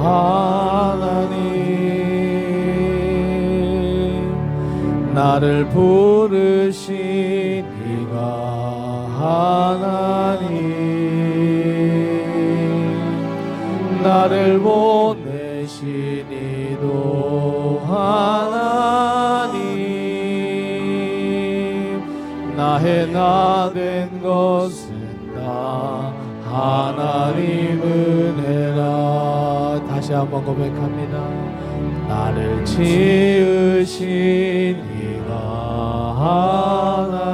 하나님, 나를 부르신 이가 하나님, 나를 보내신 이도 하나님, 나의 나 된 것은 다 하나님 은혜라. 다시 한번 고백합니다. 나를 지으신 이가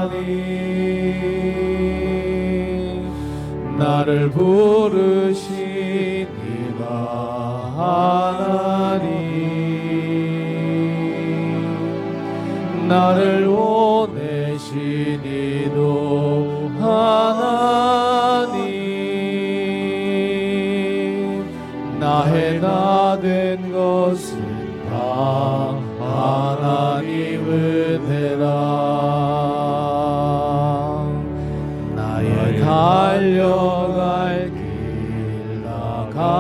하나님, 나를 부르신 이가 하나님, 나를 보내신 이도 하나님, 나의 나 된 것은 다 하나님 은혜라. 나의 달려갈 길 나가도록,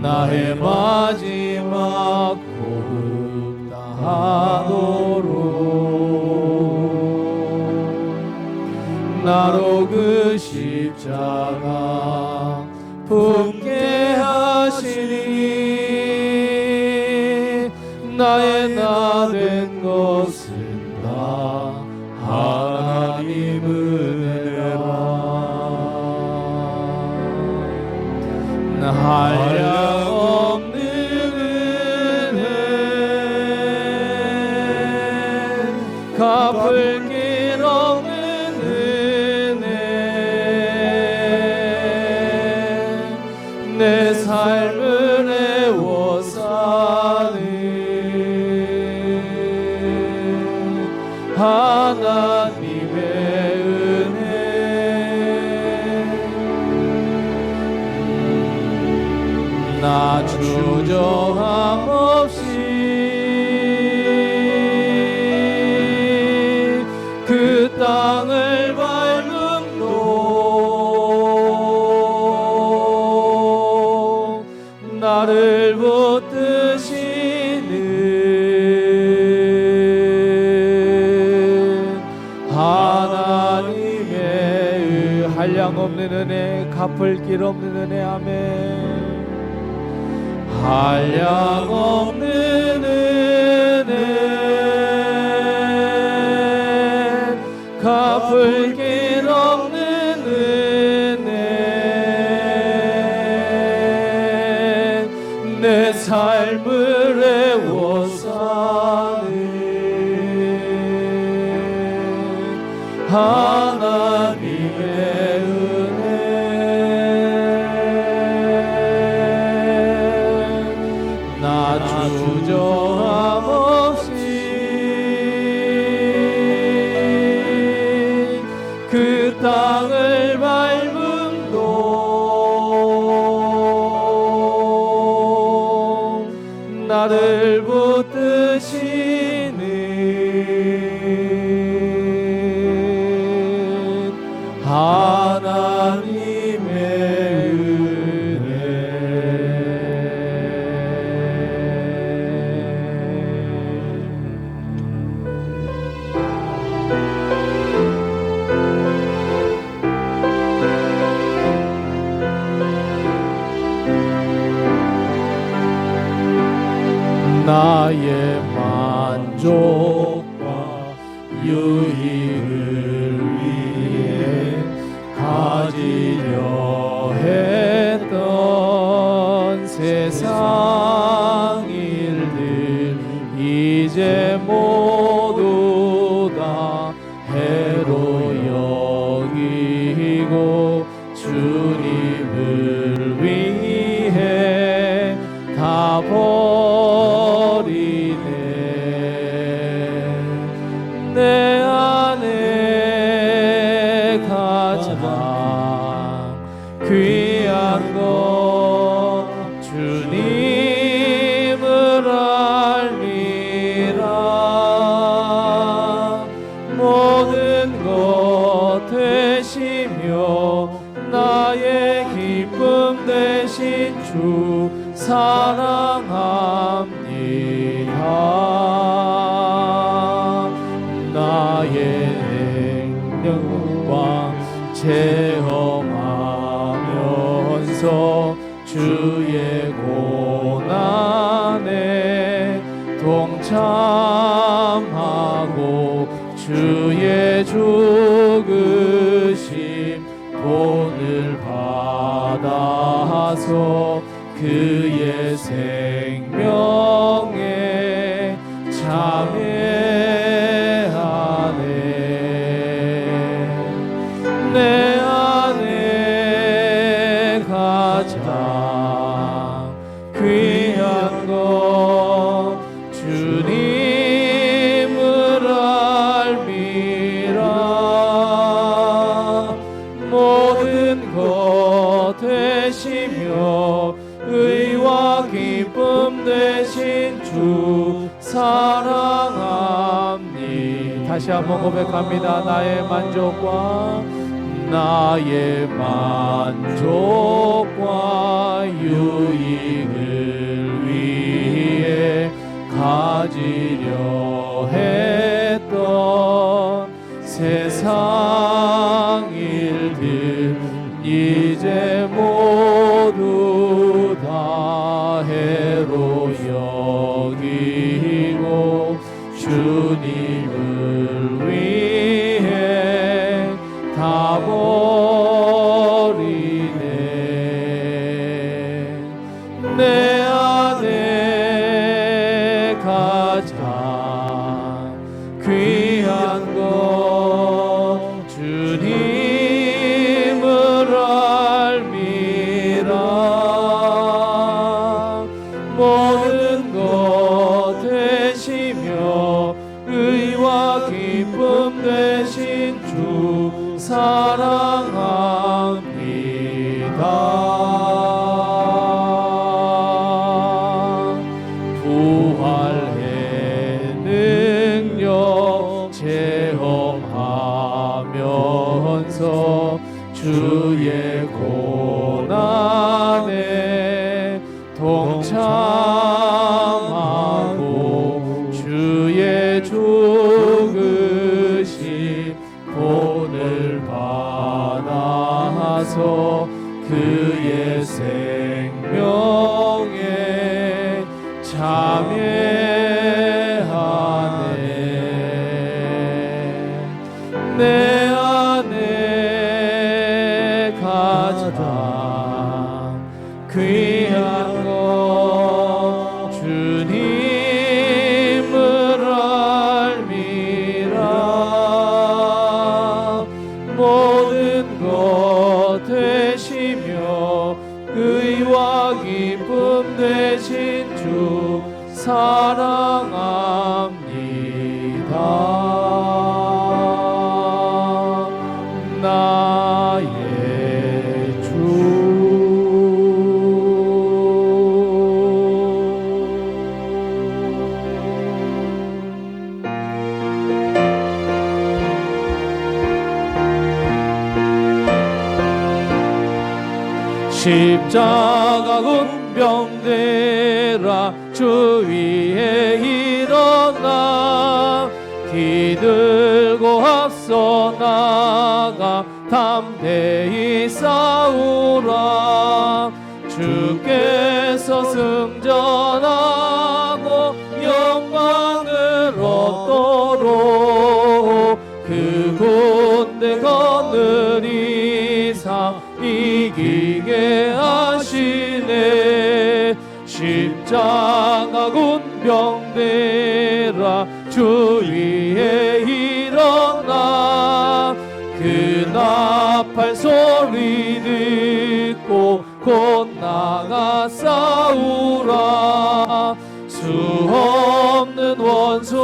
나의 마지막 호흡 다하도록, 나로 그 십자가 품게 하시니, 나의 나 된 것은 다 하나님 은혜라. 한량 없는 은혜, 갚을 길 없는 은혜, 내 삶을 애워 사는 하나님의 은혜. 나 주저함 없이 그 땅을 밟음도 나를 붙드시는 하나님의 한량 없는 은혜, 갚을 길 없는 은혜. 아멘. 한량 없는 은혜, 갚을 길 없는 은혜, 내 삶을 애워 사는 하나님의 은혜. 나 주저함 없이 그 땅을 밟음도 나를 붙드시는 하나님의 은혜. 나의 만족과 유익을 위해 가지려 했던 세상 일들 이제 모두 다 해로 여기고 주님을 위해 다 버리네. 내 안에 가장 귀한 것 주님을 알미라. 모든 것 되시며 나의 기쁨 되신 주 사랑합니다. 나의 능력과 체험하면서 주의 고난에 동참하고 주의 죽으심 본을 받아서 그의 생명에 참여하네. 내 안에 가장 귀한 것 주님을 알미라. 모든 것 되시며 의와 기쁨 되신 주 사랑합니다. 다시 한번 고백합니다. 나의 만족과 유익을 위해 가지려 했던 세상 일들 이제 모두 다 해로 여기고 주님을 위해 다 버리네. 내 안에 가장 귀한 것 주님을 알미라. 모든 것 되시며 의와 기쁨 되신 주 사랑합니다. 부활의 능력 체험하면서 주의 고난에 동참하고 주의 죽으심 본을 받아서 그의 생명에 참여하네. 내 안에 가장 귀한 것 주님을 알미라. 모든 것 되시며 의와 기쁨 되신 주 사랑합니다. 나의 주. 십자가 군병대라 주 위에 일어나 기들고 앞서 나가 담대히 싸우라. 주께서 승전하고 영광을 얻도록 그 군대 거는 이상 이기게 하시네. 십자가 군병대라 주 위에 일어나 그 나팔 소리 듣고 곧 나가 싸우라. 수 없는 원수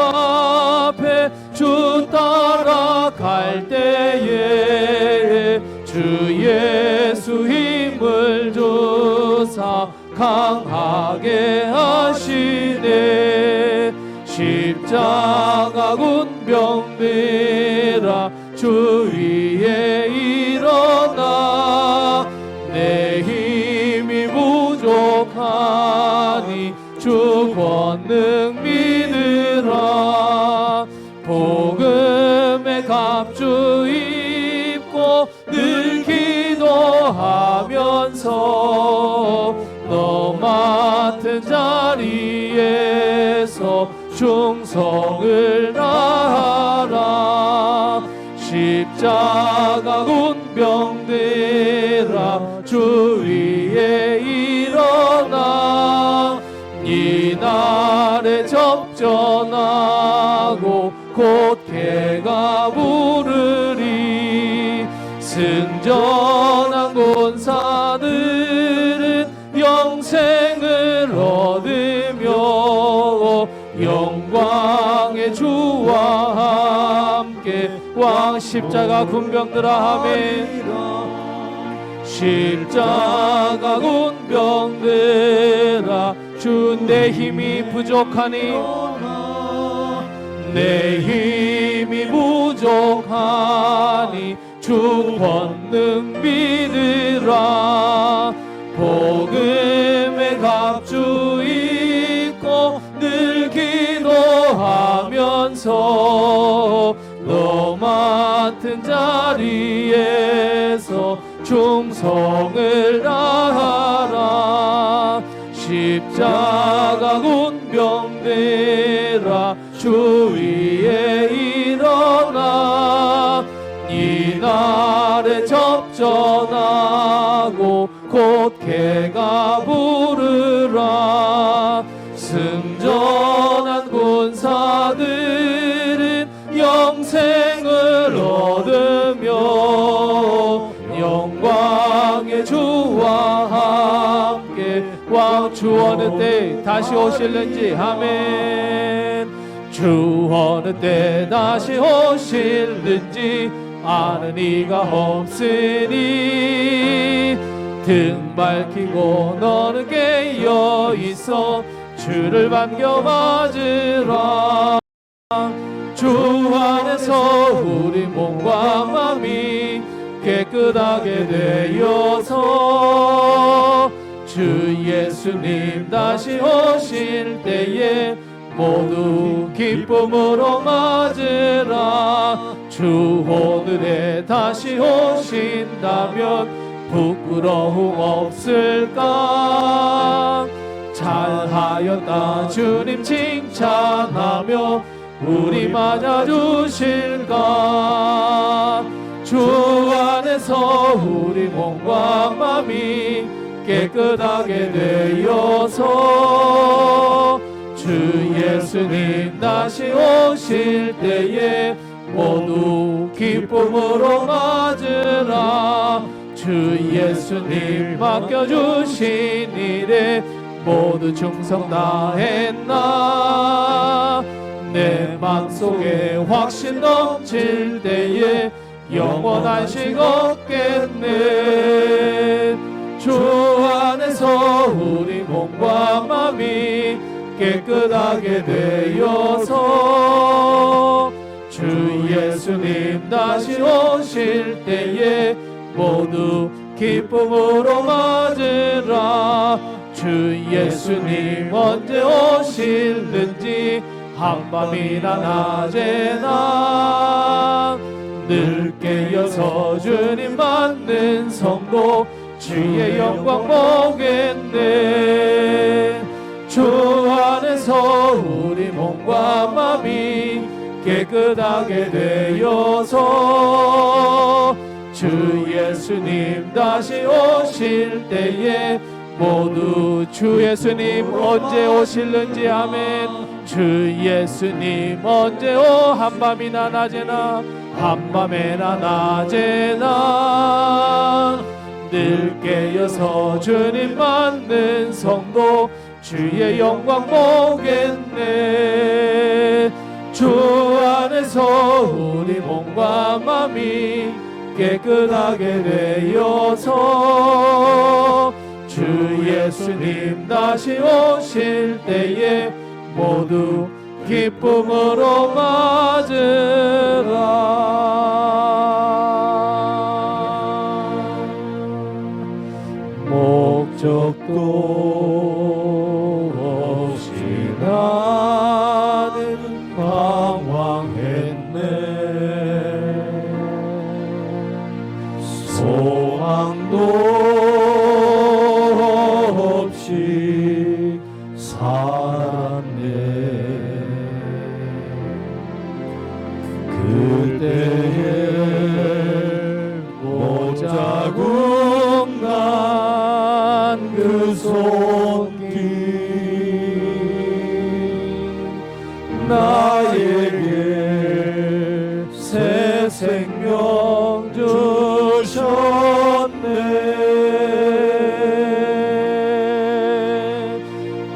앞에 주 따라갈 때에 주 예수 힘을 주사 강하게 하시네. 십자가 군병대라 주 위에 일어나 늘 기도하면서 너 맡은 자리에서 충성을 다하라. 십자가 군병들아 주 위에 일어나 이날에 접전하고 곧 개가 부르리. 승전한 군사들은 영생을 얻으며 영광의 주와 함께 왕. 십자가 군병들아 아멘. 십자가 군병들아 주 내 힘이 부족하니 내 힘이 부족하니 주 권능 믿으라. 복음의 갑주 입고 늘 기도하면서 너 맡은 자리에서 충성을 다하라. 십자가 군병들아 주 위에 일어나 이날에 접전하고 곧 개가 부르라. 승전한 군사들은 영생을 얻으며 영광의 주와 함께 왕. 주 어느 때 다시 오실는지 아멘. 주 어느 때 다시 오실는지 아는 이가 없으니 등 밝히고 너는 깨어 있어 주를 반겨 맞으라. 주 안에서 우리 몸과 마음이 깨끗하게 되어서 주 예수님 다시 오실 때에 모두 기쁨으로 맞으라. 주 오늘에 다시 오신다면 부끄러움 없을까. 잘하였다 주님 칭찬하며 우리 맞아주실까. 주 안에서 우리 몸과 마음이 깨끗하게 되어서 주 예수님 다시 오실 때에 모두 기쁨으로 맞으라. 주 예수님 맡겨주신 일에 모두 충성 다했나. 내 맘속에 확신 넘칠 때에 영원한 식 얻겠네. 주 안에서 우리 몸과 마음이 깨끗하게 되어서 주 예수님 다시 오실 때에 모두 기쁨으로 맞으라. 주 예수님 언제 오실는지 한밤이나 낮에나 늘 깨어서 주님 맞는 성도 주의 영광 보겠네. 주 안에서 우리 몸과 마음이 깨끗하게 되어서 주 예수님 다시 오실 때에 모두 주 예수님 언제 오실는지 아멘. 주 예수님 언제 한밤이나 낮에나 한밤에나 낮에나 늘 깨어서 주님 맞는 성도 주의 영광 보겠네. 주 안에서 우리 몸과 마음이 깨끗하게 되어서 주 예수님 다시 오실 때에 모두 기쁨으로 맞으라. 목적도 없이 나는 방황했네. 소망도 없이 살았네. 그때에 못자국 난 그 손길 나에게 새 생명 주셨네.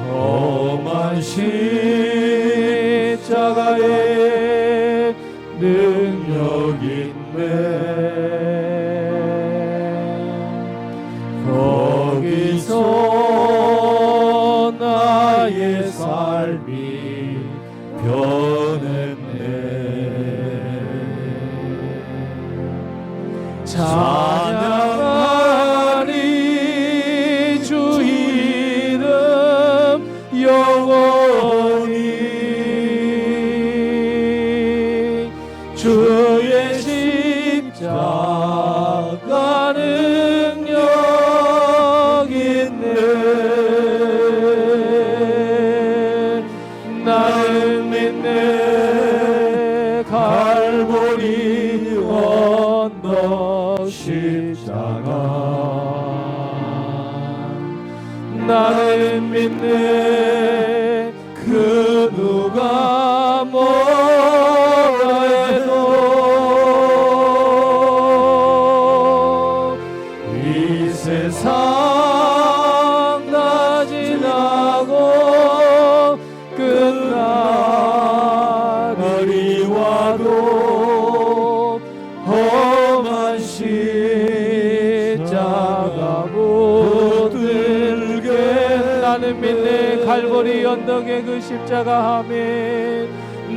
험한 십자가에 능력 있네. 거기서 나의 삶이 변했네. 찬양하리 주 이름 영원히. 주의 십자가 능력 있네. 나는 믿네. 갈보리 언덕 십자가. 나는 믿네. 그 누가 뭐라 해도 이 세상 다 지나고 끝날이 와도 험한 십자가 붙들게. 나는 믿네. 갈보리 언덕의 그 십자가. 아멘.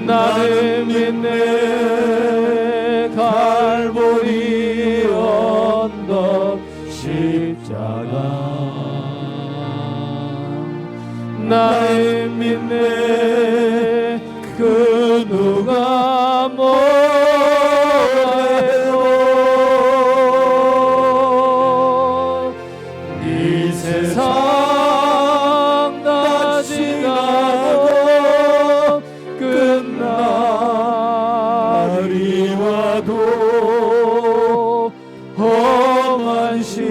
나는 믿네. 갈보리 언덕 십자가. 나는 믿네. 그 누가 뭐라 해도 이 세상 다 지나고 끝날이 와도 험한 십자가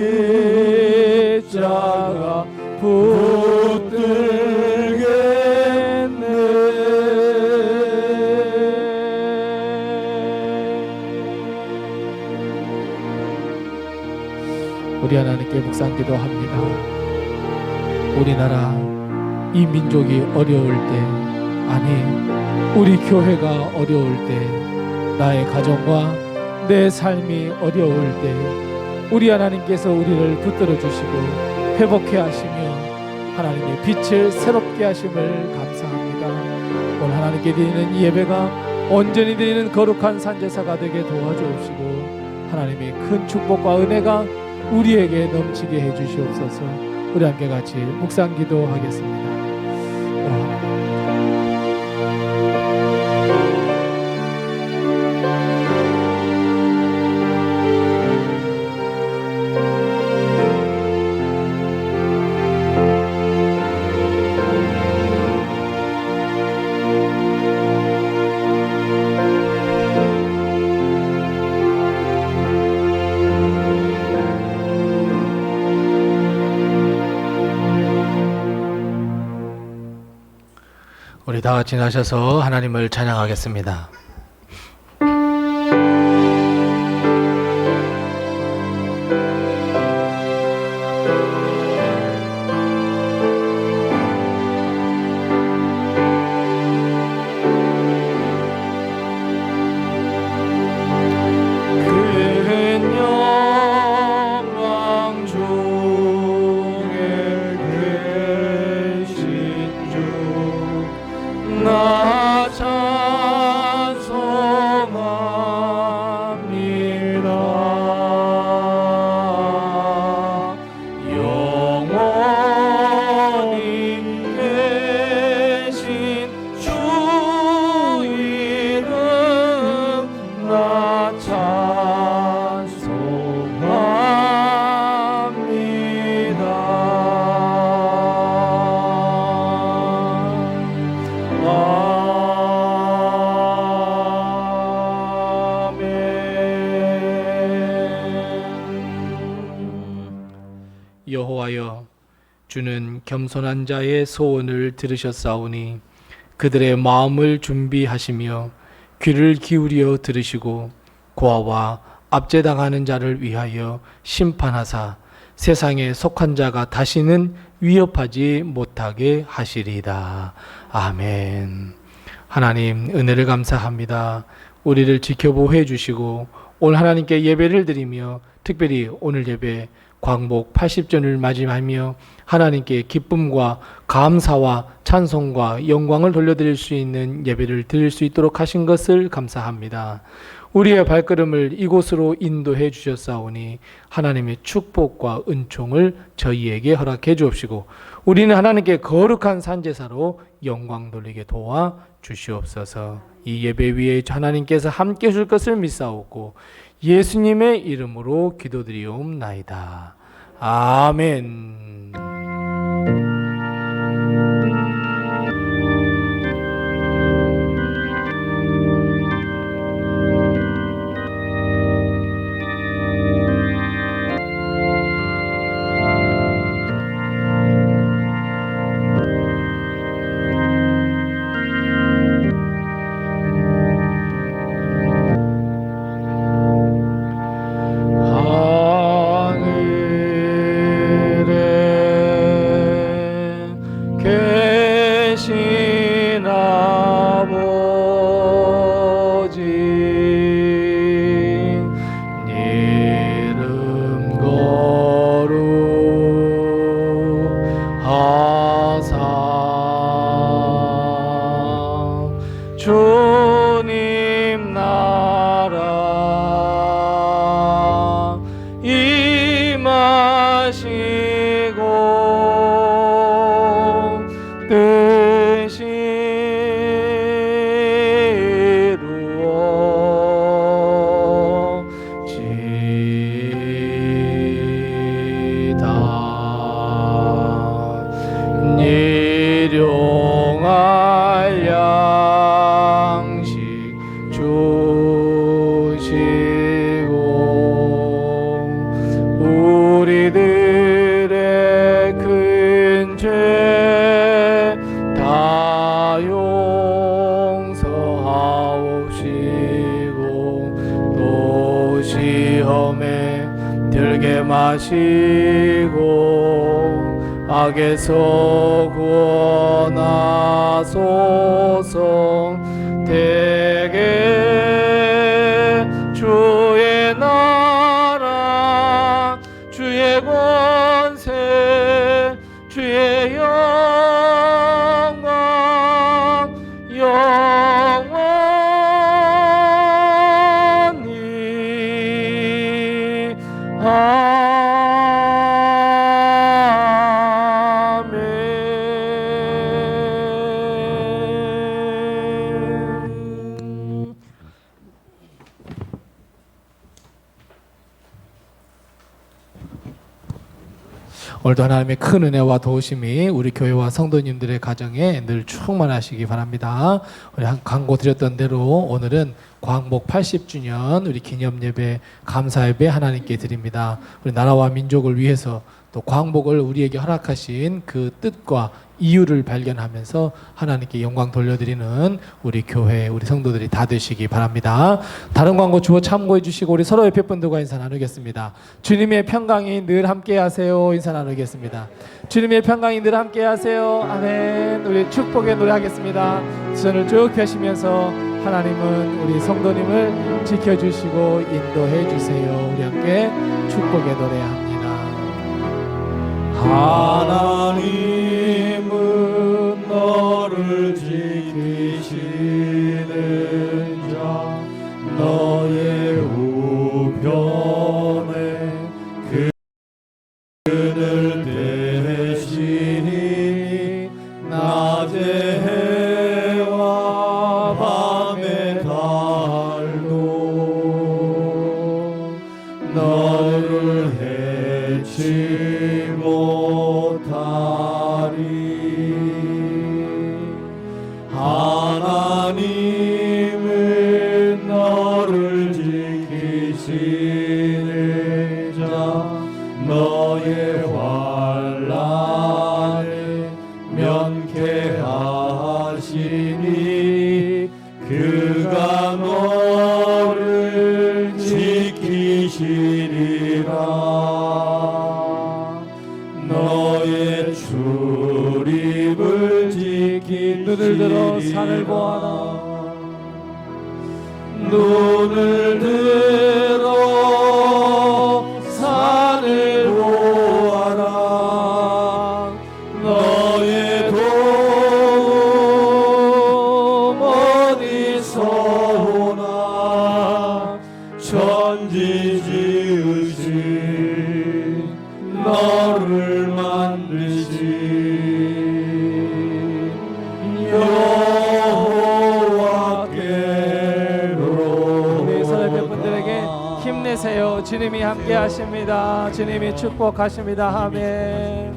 붙들겠네. 우리 하나님께 묵상 기도합니다. 우리나라 이 민족이 어려울 때, 아니 우리 교회가 어려울 때, 나의 가정과 내 삶이 어려울 때 우리 하나님께서 우리를 붙들어 주시고 회복해 하시며 하나님의 빛을 새롭게 하심을 감사합니다. 오늘 하나님께 드리는 이 예배가 온전히 드리는 거룩한 산제사가 되게 도와주옵시고 하나님의 큰 축복과 은혜가 우리에게 넘치게 해주시옵소서. 우리 함께 같이 묵상 기도하겠습니다. 우리 다 같이 나셔서 하나님을 찬양하겠습니다. 나 찬송합니다. 여호와여, 주는 겸손한 자의 소원을 들으셨사오니 그들의 마음을 준비하시며 귀를 기울여 들으시고 고아와 압제당하는 자를 위하여 심판하사 세상에 속한 자가 다시는 위협하지 못하게 하시리이다. 아멘. 하나님, 은혜를 감사합니다. 우리를 지켜보호해 주시고 오늘 하나님께 예배를 드리며 특별히 오늘 예배 광복 80전을 맞이하며 하나님께 기쁨과 감사와 찬송과 영광을 돌려드릴 수 있는 예배를 드릴 수 있도록 하신 것을 감사합니다. 우리의 발걸음을 이곳으로 인도해 주셨사오니 하나님의 축복과 은총을 저희에게 허락해 주옵시고 우리는 하나님께 거룩한 산제사로 영광 돌리게 도와 주시옵소서. 이 예배 위에 하나님께서 함께 해줄 것을 믿사오고 예수님의 이름으로 기도드리옵나이다. 아멘. 주님 나라 임하시고 뜻이 이루어지이다. 일용할 양식 주시고 우리들의 큰 죄 다 용서하옵시고 또 시험에 들게 마시고 악에서 구원하소서. 대개 주의 나라 주의 권세 주의 영광 영원히 오늘도 하나님의 큰 은혜와 도우심이 우리 교회와 성도님들의 가정에 늘 충만하시기 바랍니다. 우리 한 광고 드렸던 대로 오늘은 광복 80주년 우리 기념예배 감사예배 하나님께 드립니다. 우리 나라와 민족을 위해서 또 광복을 우리에게 허락하신 그 뜻과 이유를 발견하면서 하나님께 영광 돌려드리는 우리 교회 우리 성도들이 다 되시기 바랍니다. 다른 광고 주어 참고해 주시고 우리 서로 옆에 분들과 인사 나누겠습니다. 주님의 평강이 늘 함께 하세요. 인사 나누겠습니다. 주님의 평강이 늘 함께 하세요. 아멘. 우리 축복의 노래 하겠습니다. 손을 쭉 펴시면서 하나님은 우리 성도님을 지켜주시고 인도해 주세요. 우리 함께 축복의 노래 합니다. 하나님은 너를 지키시는 자 너의 우편에 그늘 대시니 낮에 해와 밤에 달도 너를 해치 못하리. 하나님은 너를 지키시는 자 너의 환난을 면케하시니 그가 너를 지키시리라. 너의 출입을 지키시리라. 눈을 들어 산을 보아라. 눈을 들어 산을 보아라. 너의 도움 어디서 오나. 천지 지으신 너를 만드신 힘내세요. 주님이 함께 하십니다. 주님이 축복하십니다. 아멘.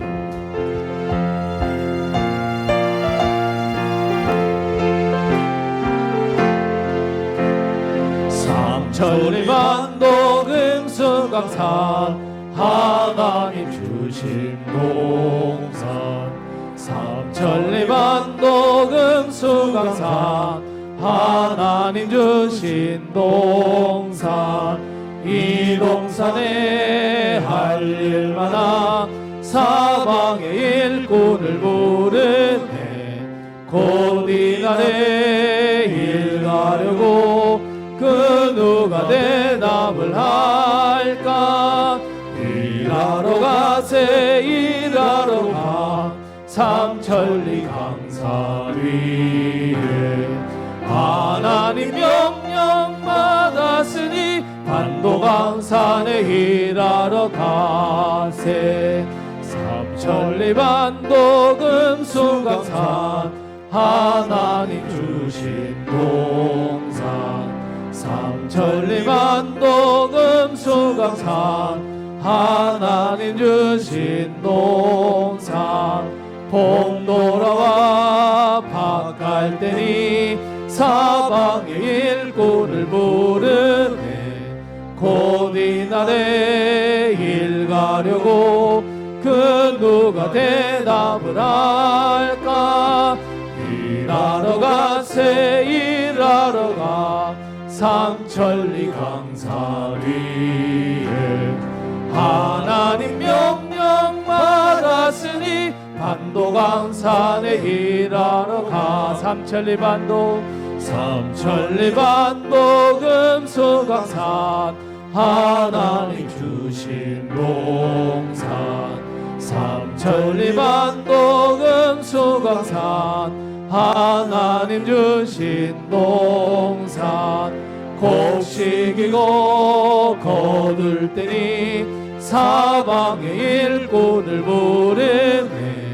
삼천리반도 금수강산 하나님 주신 동산. 삼천리반도 금수강산 하나님 주신 동산. 이 동산에 할 일 많아 사방의 일꾼을 부르네. 곧 이날에 일 가려고 그 누가 대답을 할까. 일하러 가세 일하러 가. 삼천리 강산 위에 하나님 명령 받았으니 반도강산에 일하러 가세. 삼천리 반도 금수강산 하나님 주신 동산. 삼천리 반도 금수강산 하나님 주신 동산. 봄 돌아와 밭갈 때니 사방의 일꾼을 부르네. 곧 이날에 일 가려고 그 누가 대답을 할까. 일하러 가세 일하러 가. 삼천리 강산 위에 하나님 명령 받았으니 반도강산에 일하러 가. 삼천리 반도 삼천리 반도 금수강산 하나님 주신 동산. 삼천리 반도 금수강산 하나님 주신 동산. 곡식이고 거둘 때니 사방의 일꾼을 부르네.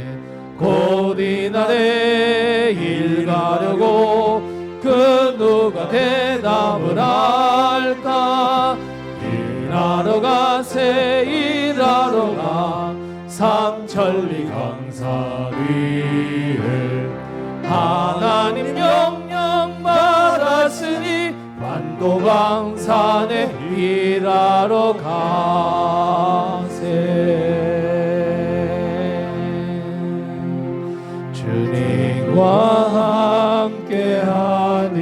곧 이날에 일 가려고 그 누가 대답을 할까. 일하러 가세 일하러 가. 삼천리 강산 위에 하나님 명령 받았으니 반도강산에 일하러 가세. 주님과 함께하는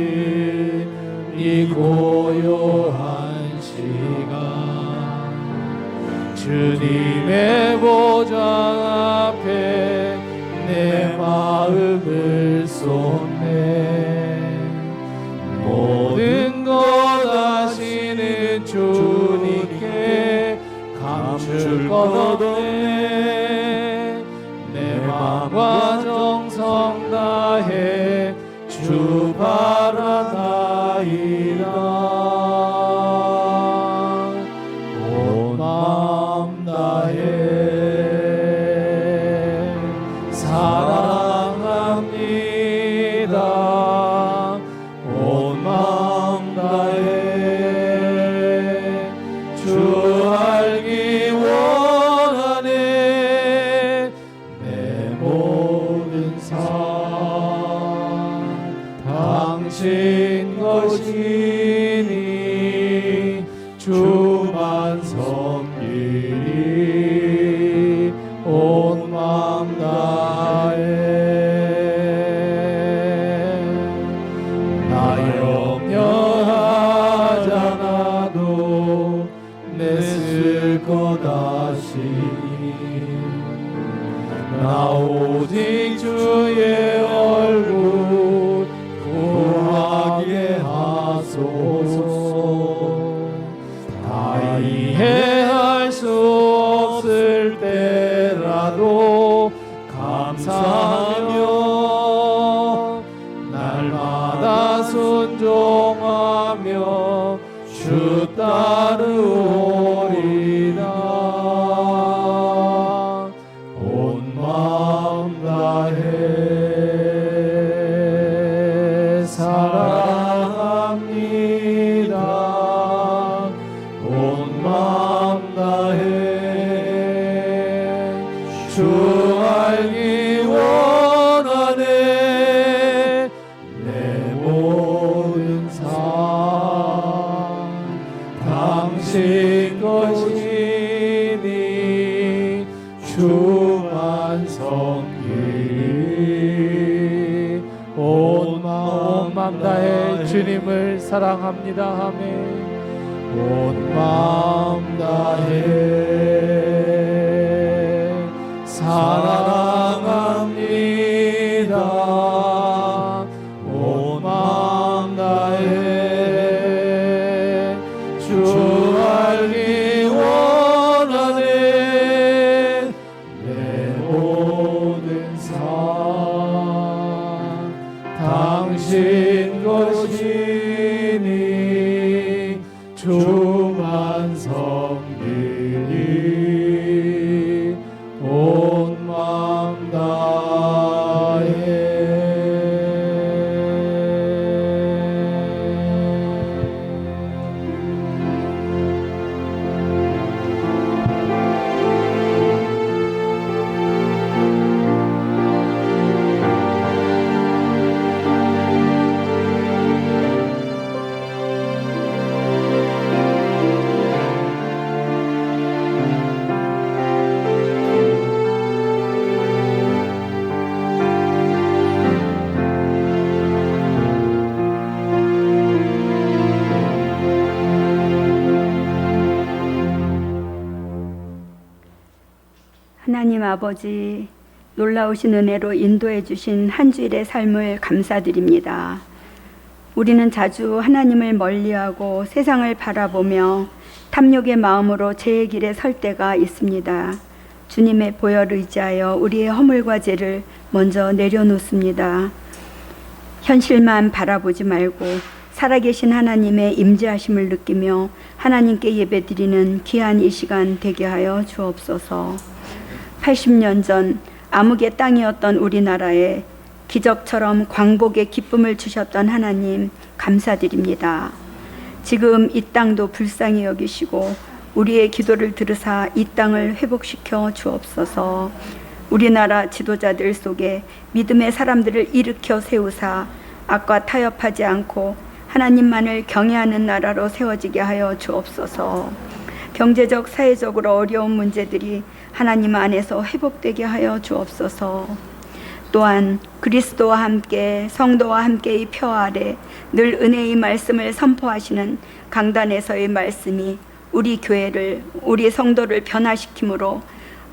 이 고요한 시간 주님의 보좌 앞에 내 마음을 쏟네. 모든 것 아시는 주님께 감출 것 없네. 내 마음과 정성 다해 주 바라나이다. 온 마음 다해 사랑합니다. 온 마음 다해 주 알기 원하네. 내 모든 삶 당신 것이니 주만 섬기 하시니 나 오직 주의 얼굴 구하게 하소서. 다 이해할 수 없을 때라도 감사하며 날마다 순종하며 주 따르오리라. 온 마음 다해 사랑합니다. 온 마음 다해 주 알기 원하네. 내 모든 삶 당신 것이니 주만 섬기리. 온 마음 다해 주님을 사랑합니다. 아멘. 온 마음 다해 사랑합니다. 온 마음 다해 주 알기 원하네. 내 모든 삶 당신 것이니 주만 섬기리. 온 마음 다해. 하나님 아버지, 놀라우신 은혜로 인도해 주신 한 주일의 삶을 감사드립니다. 우리는 자주 하나님을 멀리하고 세상을 바라보며 탐욕의 마음으로 죄의 길에 설 때가 있습니다. 주님의 보혈을 의지하여 우리의 허물과 죄를 먼저 내려놓습니다. 현실만 바라보지 말고 살아계신 하나님의 임재하심을 느끼며 하나님께 예배드리는 귀한 이 시간 되게 하여 주옵소서. 80년 전 암흑의 땅이었던 우리나라에 기적처럼 광복의 기쁨을 주셨던 하나님 감사드립니다. 지금 이 땅도 불쌍히 여기시고 우리의 기도를 들으사 이 땅을 회복시켜 주옵소서. 우리나라 지도자들 속에 믿음의 사람들을 일으켜 세우사 악과 타협하지 않고 하나님만을 경외하는 나라로 세워지게 하여 주옵소서. 경제적, 사회적으로 어려운 문제들이 하나님 안에서 회복되게 하여 주옵소서. 또한 그리스도와 함께 성도와 함께의 표 아래 늘 은혜의 말씀을 선포하시는 강단에서의 말씀이 우리 교회를, 우리 성도를 변화시키므로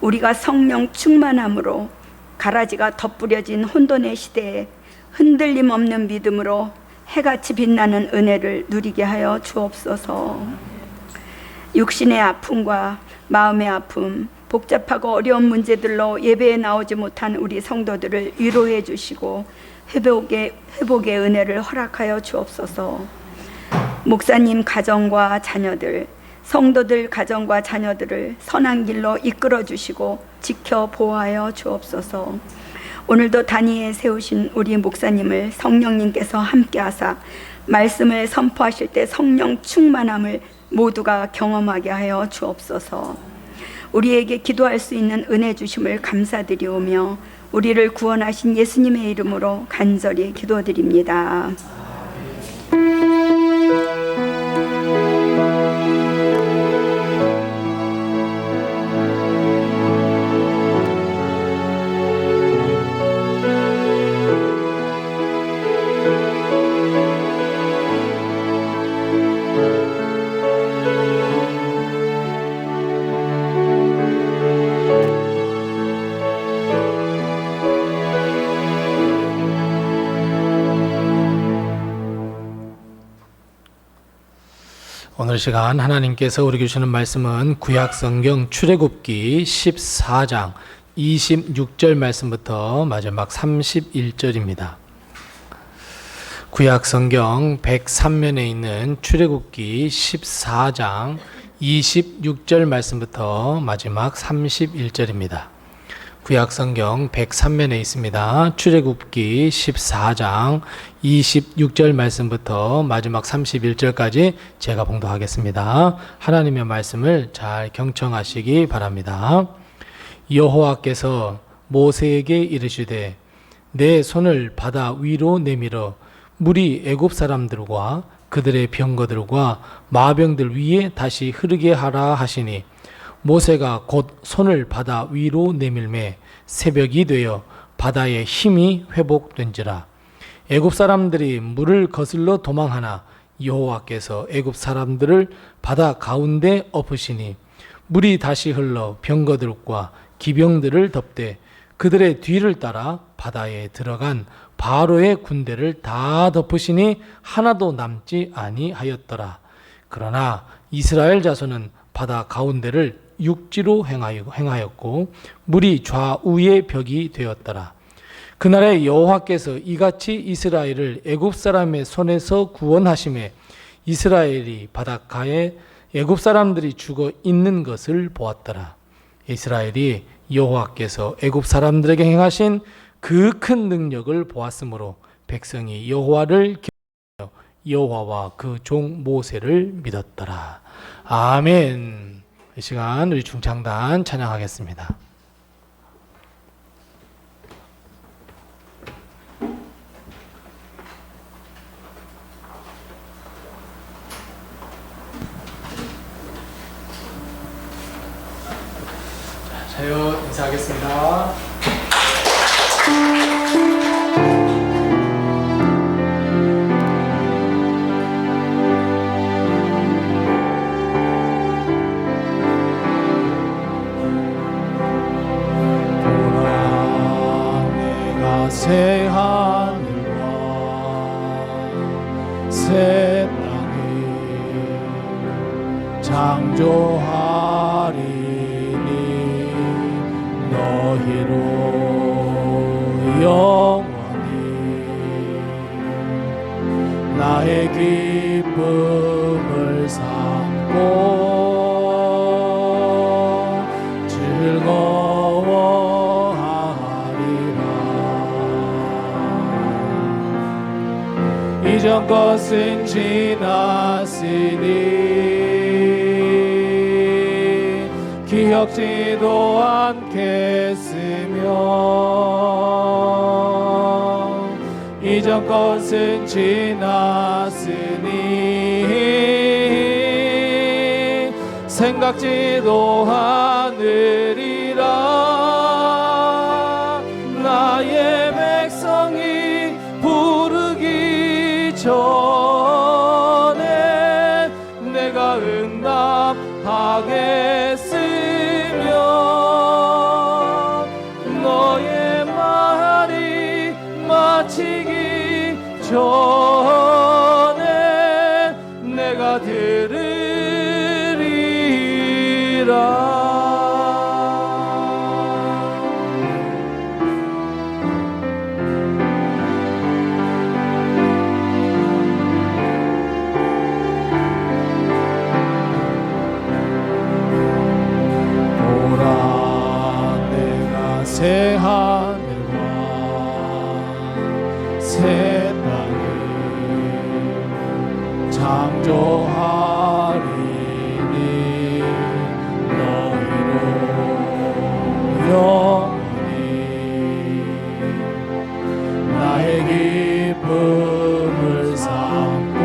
우리가 성령 충만함으로 가라지가 덧뿌려진 혼돈의 시대에 흔들림 없는 믿음으로 해같이 빛나는 은혜를 누리게 하여 주옵소서. 육신의 아픔과 마음의 아픔, 복잡하고 어려운 문제들로 예배에 나오지 못한 우리 성도들을 위로해 주시고 회복의 은혜를 허락하여 주옵소서. 목사님 가정과 자녀들, 성도들 가정과 자녀들을 선한 길로 이끌어 주시고 지켜 보호하여 주옵소서. 오늘도 단위에 세우신 우리 목사님을 성령님께서 함께하사 말씀을 선포하실 때 성령 충만함을 모두가 경험하게 하여 주옵소서. 우리에게 기도할 수 있는 은혜 주심을 감사드리오며 우리를 구원하신 예수님의 이름으로 간절히 기도드립니다. 오늘 시간 하나님께서 우리에게 주시는 말씀은 구약성경 출애굽기 14장 26절 말씀부터 마지막 31절입니다. 구약성경 103면에 있는 출애굽기 14장 26절 말씀부터 마지막 31절입니다. 구약성경 103면에 있습니다. 출애굽기 14장 26절 말씀부터 마지막 31절까지 제가 봉독하겠습니다. 하나님의 말씀을 잘 경청하시기 바랍니다. 여호와께서 모세에게 이르시되 내 손을 바다 위로 내밀어 물이 애굽 사람들과 그들의 병거들과 마병들 위에 다시 흐르게 하라 하시니 모세가 곧 손을 바다 위로 내밀매 새벽이 되어 바다의 힘이 회복된지라. 애굽 사람들이 물을 거슬러 도망하나 여호와께서 애굽 사람들을 바다 가운데 엎으시니 물이 다시 흘러 병거들과 기병들을 덮되 그들의 뒤를 따라 바다에 들어간 바로의 군대를 다 덮으시니 하나도 남지 아니하였더라. 그러나 이스라엘 자손은 바다 가운데를 육지로 행하였고 물이 좌우의 벽이 되었더라. 그날에 여호와께서 이같이 이스라엘을 애굽 사람의 손에서 구원하심에 이스라엘이 바닷가에 애굽 사람들이 죽어 있는 것을 보았더라. 이스라엘이 여호와께서 애굽 사람들에게 행하신 그 큰 능력을 보았으므로 백성이 여호와를 경외하여 여호와와 그 종 모세를 믿었더라. 아멘. 이 시간 우리 중창단 찬양하겠습니다. 자요 인사하겠습니다. 새 하늘과 새 땅을 창조하리니 너희로 영원히 나의 기쁨을 삼고 이전 것은 지났으니 기억지도 않겠으며 이전 것은 지났으니 생각지도 않으리라. 나의 백성이 부르기 전에 내가 응답하겠으며 너의 말이 마치기 전에 내가 들으리라. 새 하늘과 새 땅을 창조하리니 너희로 영원히 나의 기쁨을 삼고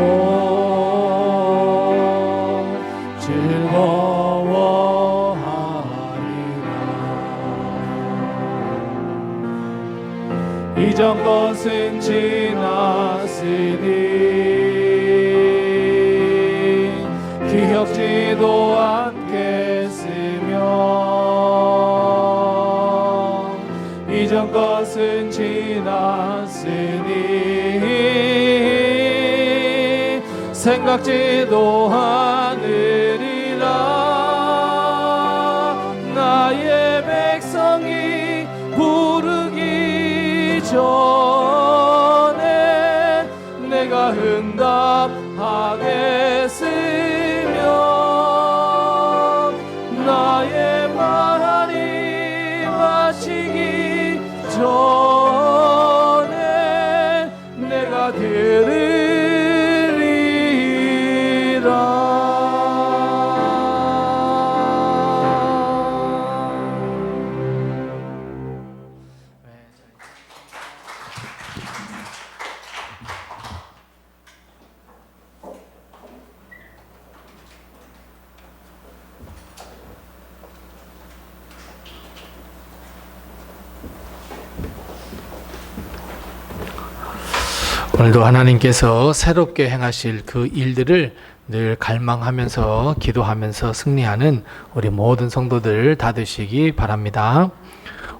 이전 것은 지났으니 기억지도 않겠으며 이전 것은 지났으니 생각지도 않으리라. 나의 백성이 부르기 전에 내가 응답하겠으며 나의 말이 마치기 전에 내가 들으리라. 오늘도 하나님께서 새롭게 행하실 그 일들을 늘 갈망하면서 기도하면서 승리하는 우리 모든 성도들 다 되시기 바랍니다.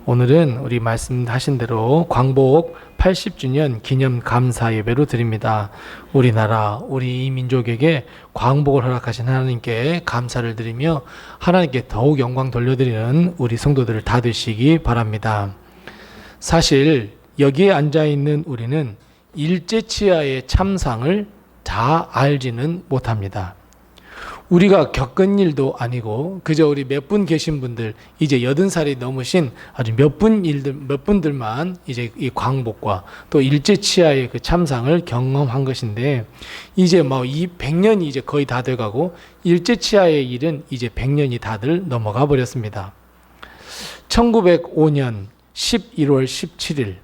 오늘은 우리 말씀하신 대로 광복 80주년 기념 감사 예배로 드립니다. 우리나라 우리 이 민족에게 광복을 허락하신 하나님께 감사를 드리며 하나님께 더욱 영광 돌려드리는 우리 성도들 다 되시기 바랍니다. 사실 여기에 앉아있는 우리는 일제치하의 참상을 다 알지는 못합니다. 우리가 겪은 일도 아니고 그저 우리 몇 분 계신 분들, 이제 80살이 넘으신 아주 몇 분들만 이제 이 광복과 또 일제치하의 그 참상을 경험한 것인데, 이제 뭐 이 100년이 이제 거의 다 돼가고 일제치하의 일은 이제 100년이 다들 넘어가 버렸습니다. 1905년 11월 17일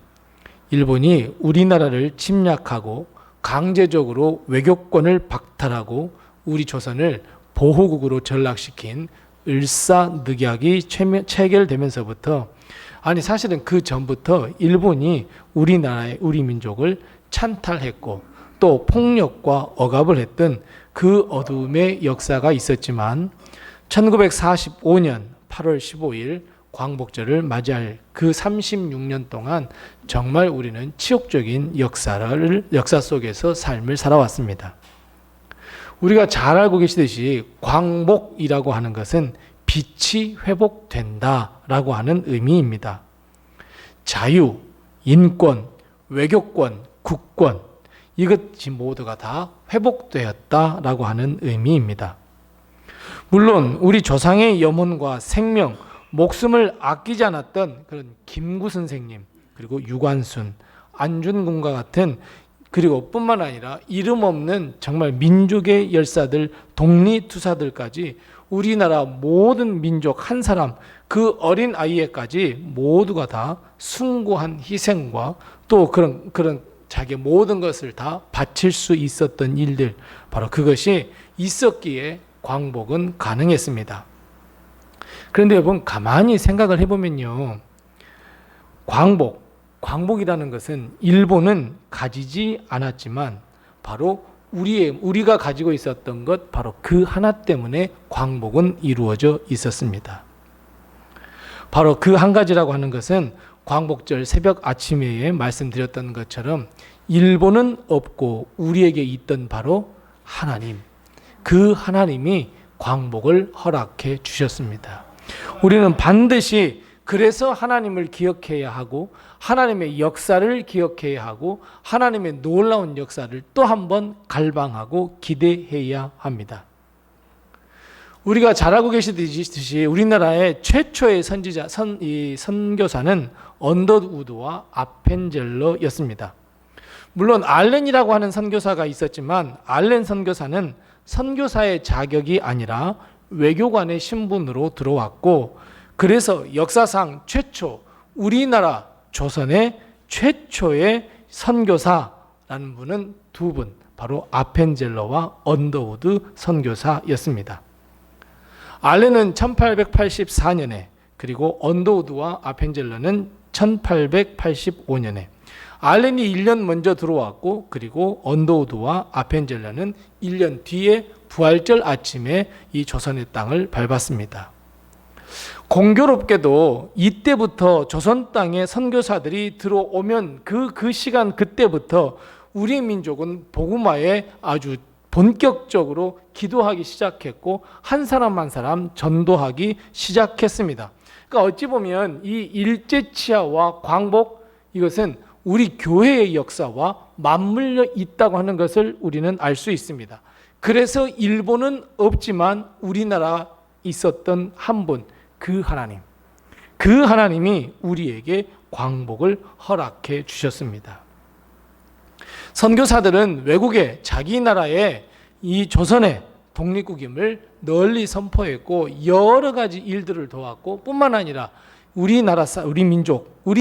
일본이 우리나라를 침략하고 강제적으로 외교권을 박탈하고 우리 조선을 보호국으로 전락시킨 을사늑약이 체결되면서부터, 아니 사실은 그 전부터 일본이 우리나라의 우리 민족을 찬탈했고 또 폭력과 억압을 했던 그 어둠의 역사가 있었지만 1945년 8월 15일 광복절을 맞이할 그 36년 동안 정말 우리는 치욕적인 역사 속에서 삶을 살아왔습니다. 우리가 잘 알고 계시듯이 광복이라고 하는 것은 빛이 회복된다라고 하는 의미입니다. 자유, 인권, 외교권, 국권, 이것이 모두가 다 회복되었다라고 하는 의미입니다. 물론 우리 조상의 염원과 생명, 목숨을 아끼지 않았던 그런 김구 선생님, 그리고 유관순, 안중근과 같은, 그리고 뿐만 아니라 이름 없는 정말 민족의 열사들, 독립투사들까지 우리나라 모든 민족 한 사람, 그 어린 아이에까지 모두가 다 숭고한 희생과 또 그런 자기 모든 것을 다 바칠 수 있었던 일들, 바로 그것이 있었기에 광복은 가능했습니다. 그런데 여러분 가만히 생각을 해보면요, 광복이라는 것은 일본은 가지지 않았지만 바로 우리가 가지고 있었던 것, 바로 그 하나 때문에 광복은 이루어져 있었습니다. 바로 그 한 가지라고 하는 것은 광복절 새벽 아침에 말씀드렸던 것처럼 일본은 없고 우리에게 있던 바로 하나님, 그 하나님이 광복을 허락해 주셨습니다. 우리는 반드시 그래서 하나님을 기억해야 하고 하나님의 역사를 기억해야 하고 하나님의 놀라운 역사를 또 한 번 갈망하고 기대해야 합니다. 우리가 잘 알고 계시듯이 우리나라의 최초의 선교사는 언더우드와 아펜젤러였습니다. 물론 알렌이라고 하는 선교사가 있었지만 알렌 선교사는 선교사의 자격이 아니라 외교관의 신분으로 들어왔고, 그래서 역사상 최초 우리나라 조선의 최초의 선교사라는 분은 두 분, 바로 아펜젤러와 언더우드 선교사였습니다. 알렌은 1884년에, 그리고 언더우드와 아펜젤러는 1885년에, 알렌이 1년 먼저 들어왔고, 그리고 언더우드와 아펜젤러는 1년 뒤에 부활절 아침에 이 조선의 땅을 밟았습니다. 공교롭게도 이때부터 조선 땅에 선교사들이 들어오면 그 시간 그때부터 우리 민족은 복음화에 아주 본격적으로 기도하기 시작했고 한 사람 한 사람 전도하기 시작했습니다. 그러니까 어찌 보면 이 일제치하와 광복, 이것은 우리 교회의 역사와 맞물려 있다고 하는 것을 우리는 알 수 있습니다. 그래서 일본은 없지만 우리나라 있었던 한 분, 그 하나님이 우리에게 광복을 허락해 주셨습니다. 선교사들은 외국에 자기 나라의 이 조선의 독립국임을 널리 선포했고 여러 가지 일들을 도왔고, 뿐만 아니라 우리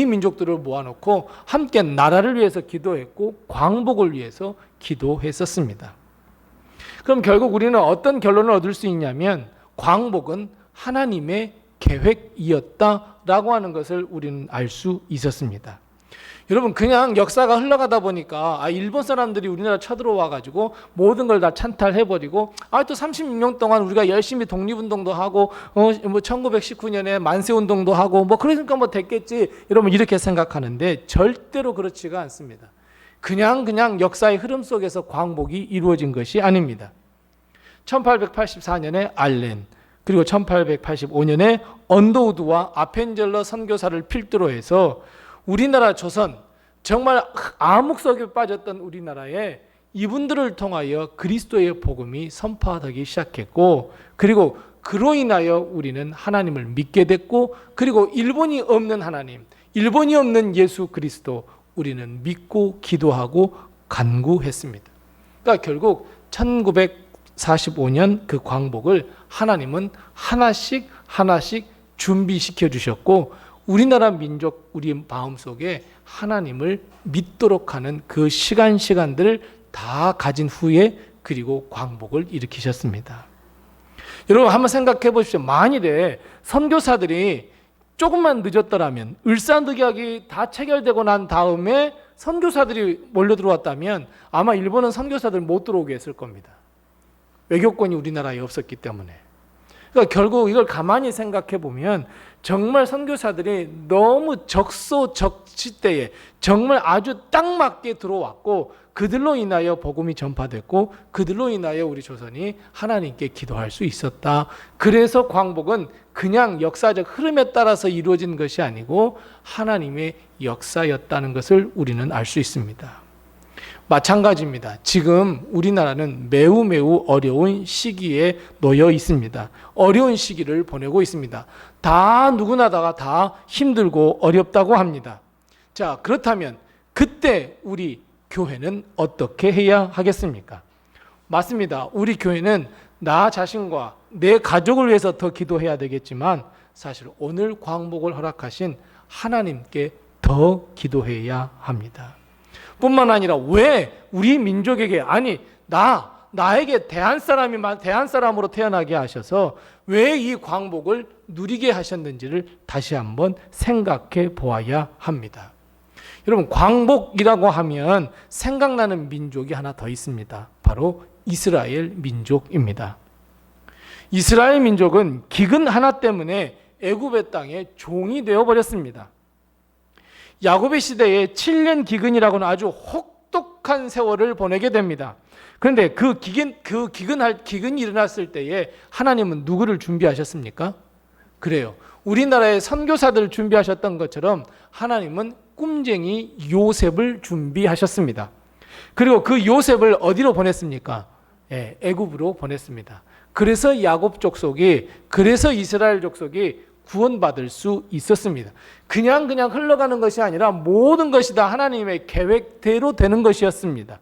민족들을 모아놓고 함께 나라를 위해서 기도했고 광복을 위해서 기도했었습니다. 그럼 결국 우리는 어떤 결론을 얻을 수 있냐면 광복은 하나님의 계획이었다라고 하는 것을 우리는 알 수 있었습니다. 여러분, 그냥 역사가 흘러가다 보니까 일본 사람들이 우리나라 쳐들어와 가지고 모든 걸 다 찬탈해버리고 또 36년 동안 우리가 열심히 독립운동도 하고 1919년에 만세운동도 하고 그러니까 됐겠지, 여러분 이렇게 생각하는데 절대로 그렇지가 않습니다. 그냥 역사의 흐름 속에서 광복이 이루어진 것이 아닙니다. 1884년에 알렌, 그리고 1885년에 언더우드와 아펜젤러 선교사를 필두로 해서 우리나라 조선, 정말 암흑 속에 빠졌던 우리나라에 이분들을 통하여 그리스도의 복음이 선포되기 시작했고, 그리고 그로 인하여 우리는 하나님을 믿게 됐고, 그리고 일본이 없는 하나님, 일본이 없는 예수 그리스도, 우리는 믿고 기도하고 간구했습니다. 그러니까 결국 1945년 그 광복을 하나님은 하나씩 준비시켜 주셨고, 우리나라 민족, 우리 마음속에 하나님을 믿도록 하는 그 시간들을 다 가진 후에 그리고 광복을 일으키셨습니다. 여러분 한번 생각해 보십시오. 만일에 선교사들이 조금만 늦었더라면, 을사늑약이 다 체결되고 난 다음에 선교사들이 몰려 들어왔다면 아마 일본은 선교사들 못 들어오게 했을 겁니다. 외교권이 우리나라에 없었기 때문에. 그러니까 결국 이걸 가만히 생각해 보면 정말 선교사들이 너무 적소적시 때에 정말 아주 딱 맞게 들어왔고, 그들로 인하여 복음이 전파됐고, 그들로 인하여 우리 조선이 하나님께 기도할 수 있었다. 그래서 광복은 그냥 역사적 흐름에 따라서 이루어진 것이 아니고 하나님의 역사였다는 것을 우리는 알 수 있습니다. 마찬가지입니다. 지금 우리나라는 매우 어려운 시기에 놓여 있습니다. 어려운 시기를 보내고 있습니다. 누구나 다 힘들고 어렵다고 합니다. 자, 그렇다면 그때 우리 교회는 어떻게 해야 하겠습니까? 맞습니다. 우리 교회는 나 자신과 내 가족을 위해서 더 기도해야 되겠지만, 사실 오늘 광복을 허락하신 하나님께 더 기도해야 합니다. 뿐만 아니라 왜 우리 민족에게, 나에게 대한 사람으로 태어나게 하셔서 왜 이 광복을 누리게 하셨는지를 다시 한번 생각해 보아야 합니다. 여러분, 광복이라고 하면 생각나는 민족이 하나 더 있습니다. 바로 이스라엘 민족입니다. 이스라엘 민족은 기근 하나 때문에 애굽의 땅에 종이 되어버렸습니다. 야곱의 시대에 7년 기근이라고는 아주 혹독한 세월을 보내게 됩니다. 그런데 그 기근이 일어났을 때에 하나님은 누구를 준비하셨습니까? 그래요. 우리나라의 선교사들을 준비하셨던 것처럼 하나님은 꿈쟁이 요셉을 준비하셨습니다. 그리고 그 요셉을 어디로 보냈습니까? 애굽으로 보냈습니다. 그래서 야곱 족속이, 그래서 이스라엘 족속이 구원받을 수 있었습니다. 그냥 흘러가는 것이 아니라 모든 것이 다 하나님의 계획대로 되는 것이었습니다.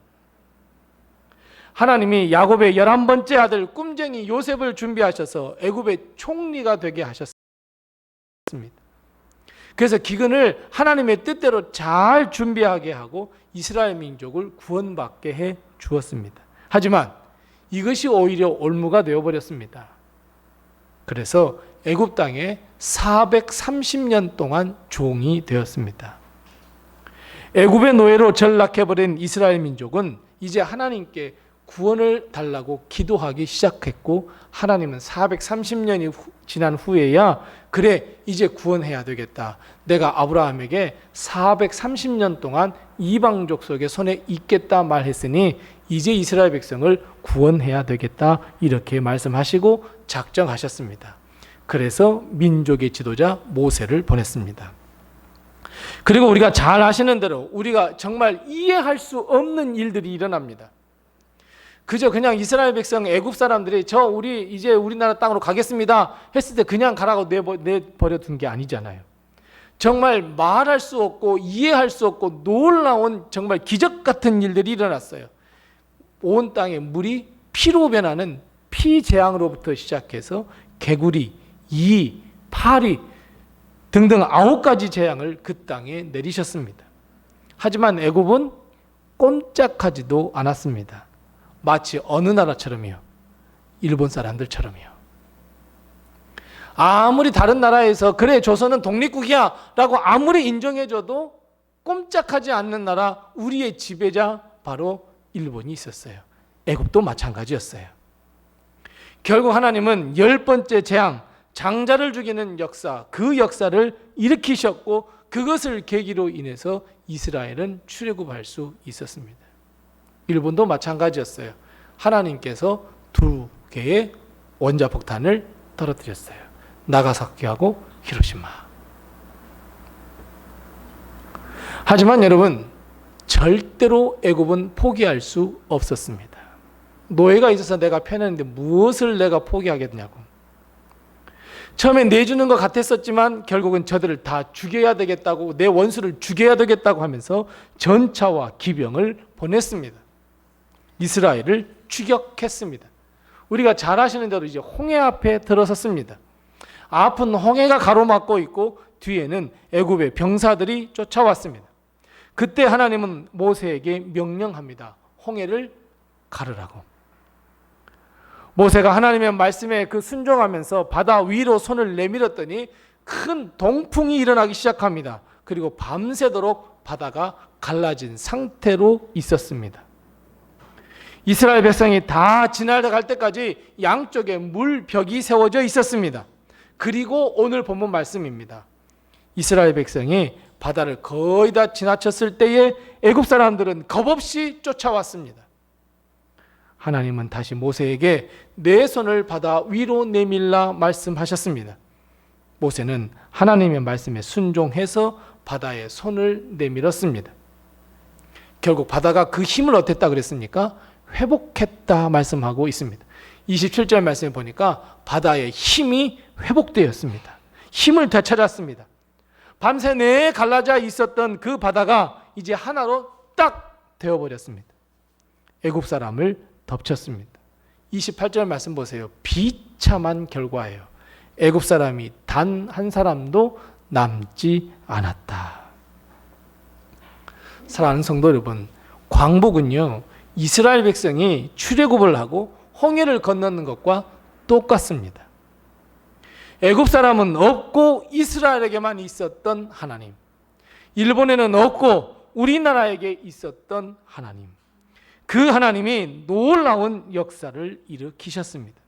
하나님이 야곱의 11번째 아들 꿈쟁이 요셉을 준비하셔서 애굽의 총리가 되게 하셨습니다. 그래서 기근을 하나님의 뜻대로 잘 준비하게 하고 이스라엘 민족을 구원받게 해 주었습니다. 하지만 이것이 오히려 올무가 되어버렸습니다. 그래서 애굽 땅에 430년 동안 종이 되었습니다. 애굽의 노예로 전락해버린 이스라엘 민족은 이제 하나님께 구원을 달라고 기도하기 시작했고, 하나님은 430년이 지난 후에야 그래 이제 구원해야 되겠다. 내가 아브라함에게 430년 동안 이방 족속의 손에 있겠다 말했으니 이제 이스라엘 백성을 구원해야 되겠다 이렇게 말씀하시고 작정하셨습니다. 그래서 민족의 지도자 모세를 보냈습니다. 그리고 우리가 잘 아시는 대로 우리가 정말 이해할 수 없는 일들이 일어납니다. 그저 그냥 이스라엘 백성, 애굽 사람들이 우리 이제 우리나라 땅으로 가겠습니다 했을 때 그냥 가라고 내버려 둔 게 아니잖아요. 정말 말할 수 없고 이해할 수 없고 놀라운 정말 기적 같은 일들이 일어났어요. 온 땅에 물이 피로 변하는 피재앙으로부터 시작해서 개구리, 이, 파리 등등 9가지 재앙을 그 땅에 내리셨습니다. 하지만 애굽은 꼼짝하지도 않았습니다. 마치 어느 나라처럼요. 일본 사람들처럼요. 아무리 다른 나라에서 그래 조선은 독립국이야 라고 아무리 인정해줘도 꼼짝하지 않는 나라, 우리의 지배자 바로 일본이 있었어요. 애굽도 마찬가지였어요. 결국 하나님은 10번째 재앙, 장자를 죽이는 역사, 그 역사를 일으키셨고 그것을 계기로 인해서 이스라엘은 출애굽할 수 있었습니다. 일본도 마찬가지였어요. 하나님께서 2개의 원자폭탄을 떨어뜨렸어요. 나가사키하고 히로시마. 하지만 여러분, 절대로 애굽은 포기할 수 없었습니다. 노예가 있어서 내가 편했는데 무엇을 내가 포기하겠냐고. 처음에 내주는 것 같았었지만 결국은 저들을 다 죽여야 되겠다고, 내 원수를 죽여야 되겠다고 하면서 전차와 기병을 보냈습니다. 이스라엘을 추격했습니다. 우리가 잘 아시는 대로 이제 홍해 앞에 들어섰습니다. 앞은 홍해가 가로막고 있고 뒤에는 애굽의 병사들이 쫓아왔습니다. 그때 하나님은 모세에게 명령합니다. 홍해를 가르라고. 모세가 하나님의 말씀에 순종하면서 바다 위로 손을 내밀었더니 큰 동풍이 일어나기 시작합니다. 그리고 밤새도록 바다가 갈라진 상태로 있었습니다. 이스라엘 백성이 다 지나갈 때까지 양쪽에 물벽이 세워져 있었습니다. 그리고 오늘 본문 말씀입니다. 이스라엘 백성이 바다를 거의 다 지나쳤을 때에 애굽 사람들은 겁없이 쫓아왔습니다. 하나님은 다시 모세에게 내 손을 바다 위로 내밀라 말씀하셨습니다. 모세는 하나님의 말씀에 순종해서 바다에 손을 내밀었습니다. 결국 바다가 그 힘을 어땠다 그랬습니까? 회복했다 말씀하고 있습니다. 27절 말씀에 보니까 바다의 힘이 회복되었습니다. 힘을 되찾았습니다. 밤새 내에 갈라져 있었던 그 바다가 이제 하나로 딱 되어버렸습니다. 애굽 사람을 덮쳤습니다. 28절 말씀 보세요. 비참한 결과예요. 애굽 사람이 단 한 사람도 남지 않았다. 사랑하는 성도 여러분, 광복은요, 이스라엘 백성이 출애굽을 하고 홍해를 건너는 것과 똑같습니다. 애굽 사람은 없고 이스라엘에게만 있었던 하나님, 일본에는 없고 우리나라에게 있었던 하나님, 그 하나님이 놀라운 역사를 일으키셨습니다.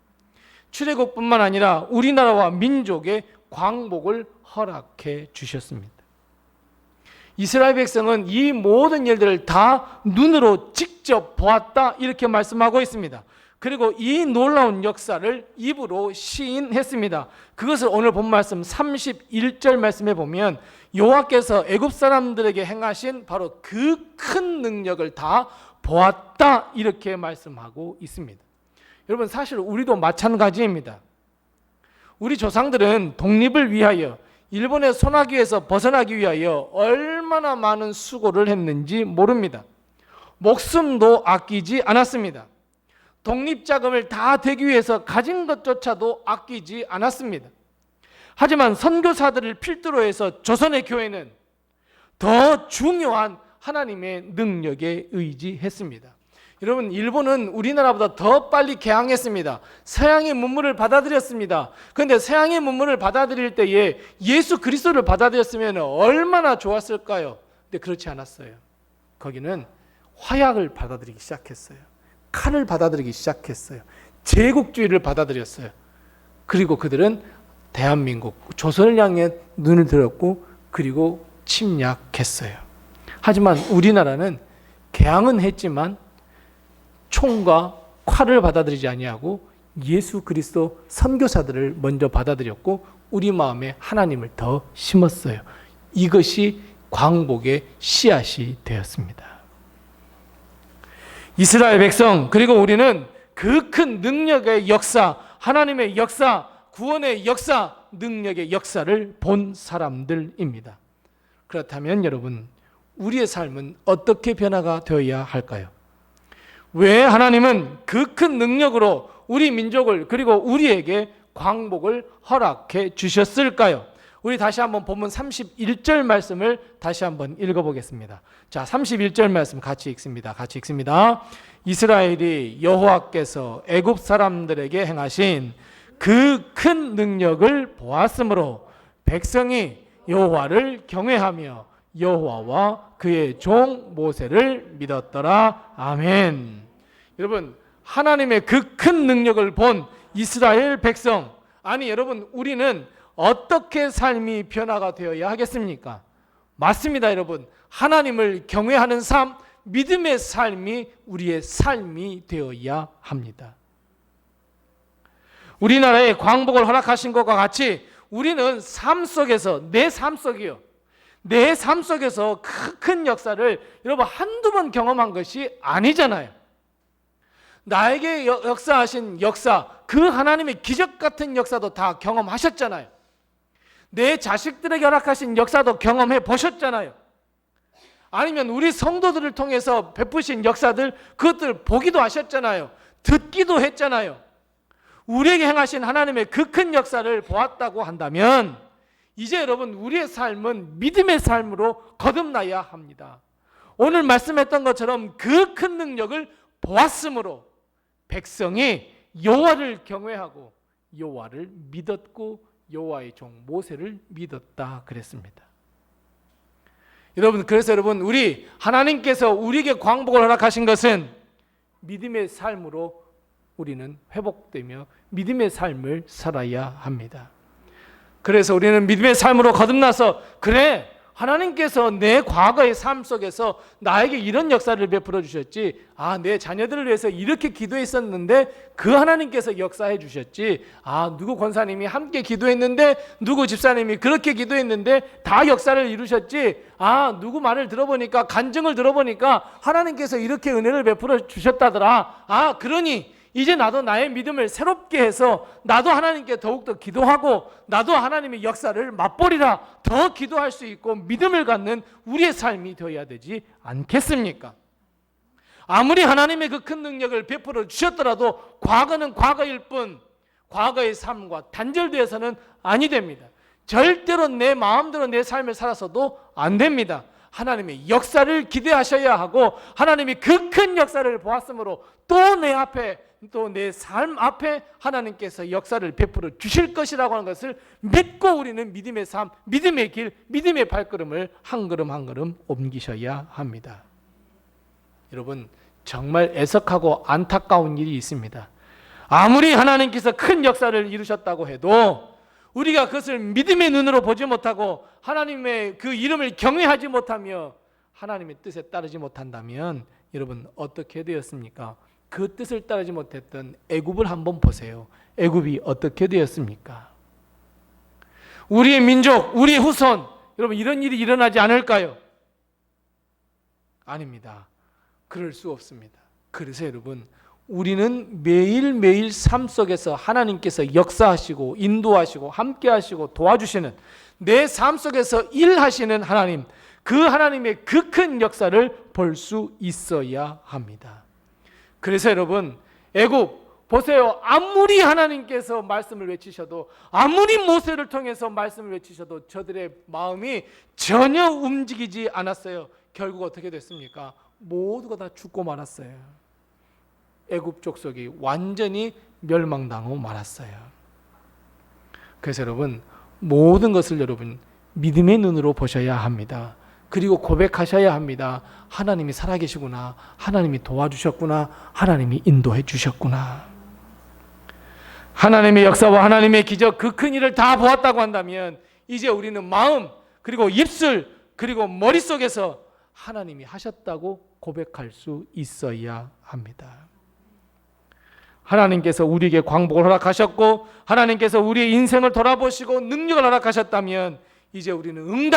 출애굽뿐만 아니라 우리나라와 민족의 광복을 허락해 주셨습니다. 이스라엘 백성은 이 모든 일들을 다 눈으로 직접 보았다 이렇게 말씀하고 있습니다. 그리고 이 놀라운 역사를 입으로 시인했습니다. 그것을 오늘 본 말씀 31절 말씀에 보면 여호와께서 애굽 사람들에게 행하신 바로 그 큰 능력을 다 보았다 이렇게 말씀하고 있습니다. 여러분, 사실 우리도 마찬가지입니다. 우리 조상들은 독립을 위하여, 일본의 손아귀에서 벗어나기 위하여 얼마나 많은 수고를 했는지 모릅니다. 목숨도 아끼지 않았습니다. 독립자금을 다 대기 위해서 가진 것조차도 아끼지 않았습니다. 하지만 선교사들을 필두로 해서 조선의 교회는 더 중요한 하나님의 능력에 의지했습니다. 여러분, 일본은 우리나라보다 더 빨리 개항했습니다. 서양의 문물을 받아들였습니다. 그런데 서양의 문물을 받아들일 때에 예수 그리스도를 받아들였으면 얼마나 좋았을까요? 근데 그렇지 않았어요. 거기는 화약을 받아들이기 시작했어요. 칼을 받아들이기 시작했어요. 제국주의를 받아들였어요. 그리고 그들은 대한민국, 조선을 향해 눈을 들었고 그리고 침략했어요. 하지만 우리나라는 개항은 했지만 총과 칼을 받아들이지 아니하고 예수 그리스도 선교사들을 먼저 받아들였고 우리 마음에 하나님을 더 심었어요. 이것이 광복의 씨앗이 되었습니다. 이스라엘 백성 그리고 우리는 그 큰 능력의 역사, 하나님의 역사, 구원의 역사, 능력의 역사를 본 사람들입니다. 그렇다면 여러분, 우리의 삶은 어떻게 변화가 되어야 할까요? 왜 하나님은 그 큰 능력으로 우리 민족을 그리고 우리에게 광복을 허락해 주셨을까요? 우리 다시 한번 본문 31절 말씀을 다시 한번 읽어보겠습니다. 자, 31절 말씀 같이 읽습니다. 같이 읽습니다. 이스라엘이 여호와께서 애굽 사람들에게 행하신 그 큰 능력을 보았으므로 백성이 여호와를 경외하며 여호와와 그의 종 모세를 믿었더라. 아멘. 여러분, 하나님의 그 큰 능력을 본 이스라엘 백성, 아니 여러분, 우리는 어떻게 삶이 변화가 되어야 하겠습니까? 맞습니다, 여러분. 하나님을 경외하는 삶, 믿음의 삶이 우리의 삶이 되어야 합니다. 우리나라에 광복을 허락하신 것과 같이 우리는 삶 속에서, 내 삶 속이요, 내 삶 속에서 큰 역사를 여러분 한두 번 경험한 것이 아니잖아요. 나에게 역사하신 역사, 그 하나님의 기적 같은 역사도 다 경험하셨잖아요. 내 자식들에게 허락하신 역사도 경험해 보셨잖아요. 아니면 우리 성도들을 통해서 베푸신 역사들, 그것들 보기도 하셨잖아요. 듣기도 했잖아요. 우리에게 행하신 하나님의 그 큰 역사를 보았다고 한다면 이제 여러분, 우리의 삶은 믿음의 삶으로 거듭나야 합니다. 오늘 말씀했던 것처럼 그 큰 능력을 보았으므로 백성이 여호와를 경외하고 여호와를 믿었고 여호와의 종 모세를 믿었다 그랬습니다. 여러분, 그래서 여러분, 우리 하나님께서 우리에게 광복을 허락하신 것은 믿음의 삶으로 우리는 회복되며 믿음의 삶을 살아야 합니다. 그래서 우리는 믿음의 삶으로 거듭나서, 그래, 하나님께서 내 과거의 삶 속에서 나에게 이런 역사를 베풀어 주셨지, 내 자녀들을 위해서 이렇게 기도했었는데 그 하나님께서 역사해 주셨지, 누구 권사님이 함께 기도했는데 누구 집사님이 그렇게 기도했는데 다 역사를 이루셨지, 누구 말을 들어보니까, 간증을 들어보니까 하나님께서 이렇게 은혜를 베풀어 주셨다더라. 그러니 이제 나도 나의 믿음을 새롭게 해서 나도 하나님께 더욱더 기도하고 나도 하나님의 역사를 맛보리라 더 기도할 수 있고 믿음을 갖는 우리의 삶이 되어야 되지 않겠습니까? 아무리 하나님의 그 큰 능력을 베풀어 주셨더라도 과거는 과거일 뿐 과거의 삶과 단절되어서는 아니 됩니다. 절대로 내 마음대로 내 삶을 살아서도 안 됩니다. 하나님의 역사를 기대하셔야 하고 하나님이 그 큰 역사를 보았으므로 또 내 앞에, 또 내 삶 앞에 하나님께서 역사를 베풀어 주실 것이라고 하는 것을 믿고 우리는 믿음의 삶, 믿음의 길, 믿음의 발걸음을 한 걸음 한 걸음 옮기셔야 합니다. 여러분, 정말 애석하고 안타까운 일이 있습니다. 아무리 하나님께서 큰 역사를 이루셨다고 해도 우리가 그것을 믿음의 눈으로 보지 못하고 하나님의 그 이름을 경외하지 못하며 하나님의 뜻에 따르지 못한다면 여러분 어떻게 되었습니까? 그 뜻을 따르지 못했던 애굽을 한번 보세요. 애굽이 어떻게 되었습니까? 우리의 민족, 우리의 후손, 여러분 이런 일이 일어나지 않을까요? 아닙니다. 그럴 수 없습니다. 그래서 여러분, 우리는 매일매일 삶 속에서 하나님께서 역사하시고 인도하시고 함께하시고 도와주시는 내 삶 속에서 일하시는 하나님, 그 하나님의 그 큰 역사를 볼 수 있어야 합니다. 그래서 여러분, 애굽 보세요. 아무리 하나님께서 말씀을 외치셔도, 아무리 모세를 통해서 말씀을 외치셔도 저들의 마음이 전혀 움직이지 않았어요. 결국 어떻게 됐습니까? 모두가 다 죽고 말았어요. 애굽 족속이 완전히 멸망당하고 말았어요. 그래서 여러분, 모든 것을 여러분 믿음의 눈으로 보셔야 합니다. 그리고 고백하셔야 합니다. 하나님이 살아계시구나, 하나님이 도와주셨구나, 하나님이 인도해 주셨구나. 하나님의 역사와 하나님의 기적, 그 큰 일을 다 보았다고 한다면 이제 우리는 마음, 그리고 입술, 그리고 머릿속에서 하나님이 하셨다고 고백할 수 있어야 합니다. 하나님께서 우리에게 광복을 허락하셨고 하나님께서 우리의 인생을 돌아보시고 능력을 허락하셨다면 이제 우리는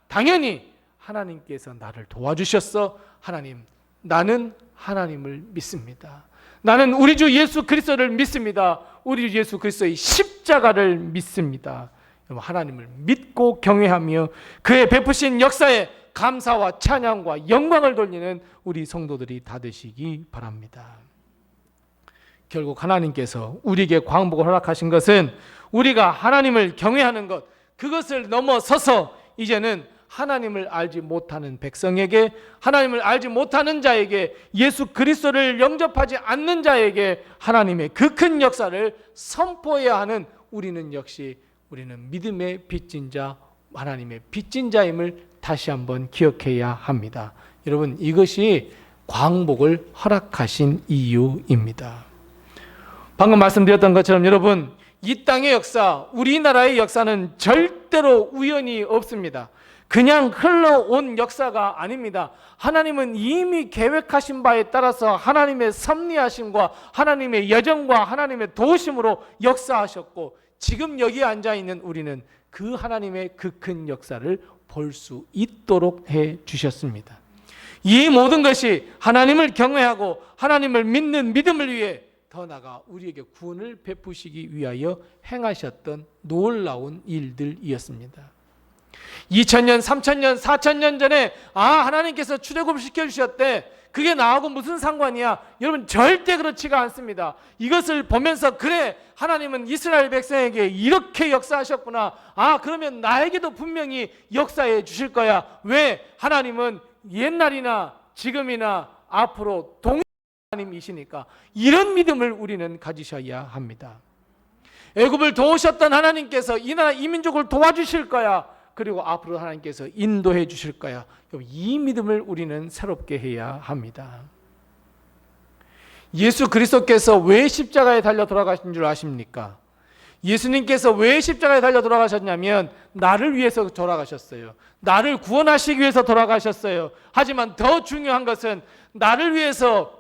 당연히 하나님께서 나를 도와주셨어. 하나님, 나는 하나님을 믿습니다. 나는 우리 주 예수 그리스도를 믿습니다. 우리 주 예수 그리스도의 십자가를 믿습니다. 하나님을 믿고 경외하며 그의 베푸신 역사에 감사와 찬양과 영광을 돌리는 우리 성도들이 다 되시기 바랍니다. 결국 하나님께서 우리에게 광복을 허락하신 것은 우리가 하나님을 경외하는 것, 그것을 넘어서서 이제는 하나님을 알지 못하는 백성에게, 하나님을 알지 못하는 자에게, 예수 그리스도를 영접하지 않는 자에게 하나님의 그 큰 역사를 선포해야 하는 우리는 믿음의 빚진 자, 하나님의 빚진 자임을 다시 한번 기억해야 합니다. 여러분, 이것이 광복을 허락하신 이유입니다. 방금 말씀드렸던 것처럼 여러분, 이 땅의 역사, 우리나라의 역사는 절대로 우연이 없습니다. 그냥 흘러온 역사가 아닙니다. 하나님은 이미 계획하신 바에 따라서 하나님의 섭리하심과 하나님의 여정과 하나님의 도우심으로 역사하셨고, 지금 여기 앉아있는 우리는 그 하나님의 그 큰 역사를 볼 수 있도록 해 주셨습니다. 이 모든 것이 하나님을 경외하고 하나님을 믿는 믿음을 위해 더 나아가 우리에게 구원을 베푸시기 위하여 행하셨던 놀라운 일들이었습니다. 2000년, 3000년, 4000년 전에 하나님께서 출애굽을 시켜주셨대. 그게 나하고 무슨 상관이야? 여러분, 절대 그렇지가 않습니다. 이것을 보면서 그래, 하나님은 이스라엘 백성에게 이렇게 역사하셨구나. 그러면 나에게도 분명히 역사해 주실 거야. 왜? 하나님은 옛날이나 지금이나 앞으로 동일한 하나님이시니까. 이런 믿음을 우리는 가지셔야 합니다. 애굽을 도우셨던 하나님께서 이 나라 이 민족을 도와주실 거야. 그리고 앞으로 하나님께서 인도해 주실 거야. 이 믿음을 우리는 새롭게 해야 합니다. 예수 그리스도께서 왜 십자가에 달려 돌아가신 줄 아십니까? 예수님께서 왜 십자가에 달려 돌아가셨냐면 나를 위해서 돌아가셨어요. 나를 구원하시기 위해서 돌아가셨어요. 하지만 더 중요한 것은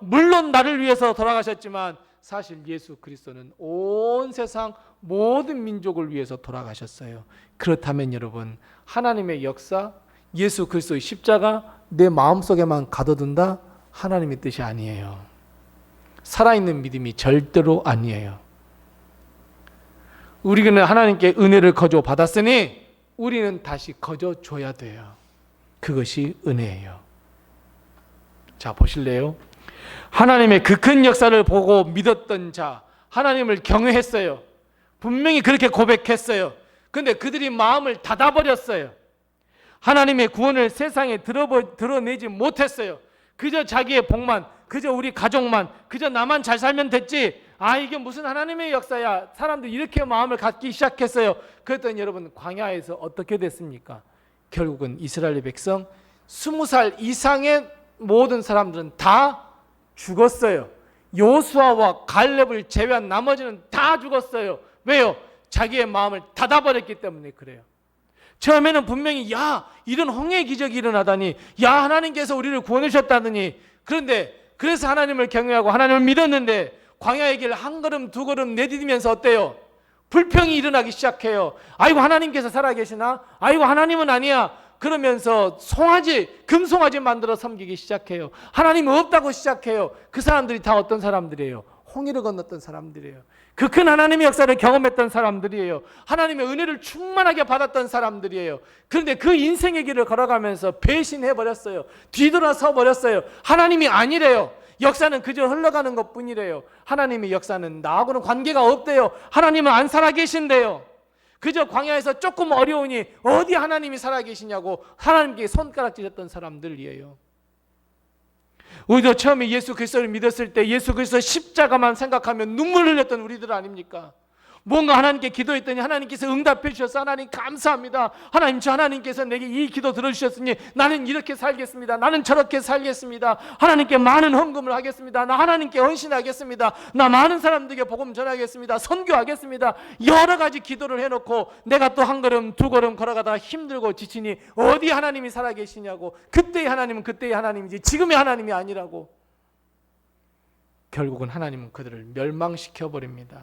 물론 나를 위해서 돌아가셨지만 사실 예수 그리스도는 온 세상 모든 민족을 위해서 돌아가셨어요. 그렇다면 여러분, 하나님의 역사, 예수 그리스도의 십자가 내 마음속에만 가둬둔다? 하나님의 뜻이 아니에요. 살아있는 믿음이 절대로 아니에요. 우리는 하나님께 은혜를 거저 받았으니 우리는 다시 거저 줘야 돼요. 그것이 은혜예요. 자, 보실래요? 하나님의 그 큰 역사를 보고 믿었던 자, 하나님을 경외했어요. 분명히 그렇게 고백했어요. 그런데 그들이 마음을 닫아버렸어요. 하나님의 구원을 세상에 드러내지 못했어요. 그저 자기의 복만, 그저 우리 가족만, 그저 나만 잘 살면 됐지. 이게 무슨 하나님의 역사야. 사람들이 이렇게 마음을 갖기 시작했어요. 그랬더니 여러분, 광야에서 어떻게 됐습니까? 결국은 이스라엘 백성 20살 이상의 모든 사람들은 다 죽었어요. 요수아와 갈렙을 제외한 나머지는 다 죽었어요. 왜요? 자기의 마음을 닫아버렸기 때문에 그래요. 처음에는 분명히 이런 홍해 기적이 일어나다니, 하나님께서 우리를 구원하셨다더니, 그래서 하나님을 경외하고 하나님을 믿었는데 광야의 길 한 걸음 두 걸음 내디디면서 어때요? 불평이 일어나기 시작해요. 아이고, 하나님께서 살아계시나? 아이고, 하나님은 아니야. 그러면서 금송아지 만들어 섬기기 시작해요. 하나님이 없다고 시작해요. 그 사람들이 다 어떤 사람들이에요? 홍해를 건넜던 사람들이에요. 그 큰 하나님의 역사를 경험했던 사람들이에요. 하나님의 은혜를 충만하게 받았던 사람들이에요. 그런데 그 인생의 길을 걸어가면서 배신해버렸어요. 뒤돌아서 버렸어요. 하나님이 아니래요. 역사는 그저 흘러가는 것뿐이래요. 하나님의 역사는 나하고는 관계가 없대요. 하나님은 안 살아계신대요. 그저 광야에서 조금 어려우니 어디 하나님이 살아계시냐고 하나님께 손가락질했던 사람들이에요. 우리도 처음에 예수 그리스도를 믿었을 때 예수 그리스도 십자가만 생각하면 눈물 흘렸던 우리들 아닙니까? 뭔가 하나님께 기도했더니 하나님께서 응답해 주셔서 하나님 감사합니다. 하나님, 저 하나님께서 내게 이 기도 들어주셨으니 나는 이렇게 살겠습니다. 나는 저렇게 살겠습니다. 하나님께 많은 헌금을 하겠습니다. 나 하나님께 헌신하겠습니다. 나 많은 사람들에게 복음 전하겠습니다. 선교하겠습니다. 여러 가지 기도를 해놓고 내가 또 한 걸음 두 걸음 걸어가다가 힘들고 지치니 어디 하나님이 살아계시냐고. 그때의 하나님은 그때의 하나님이지 지금의 하나님이 아니라고. 결국은 하나님은 그들을 멸망시켜 버립니다.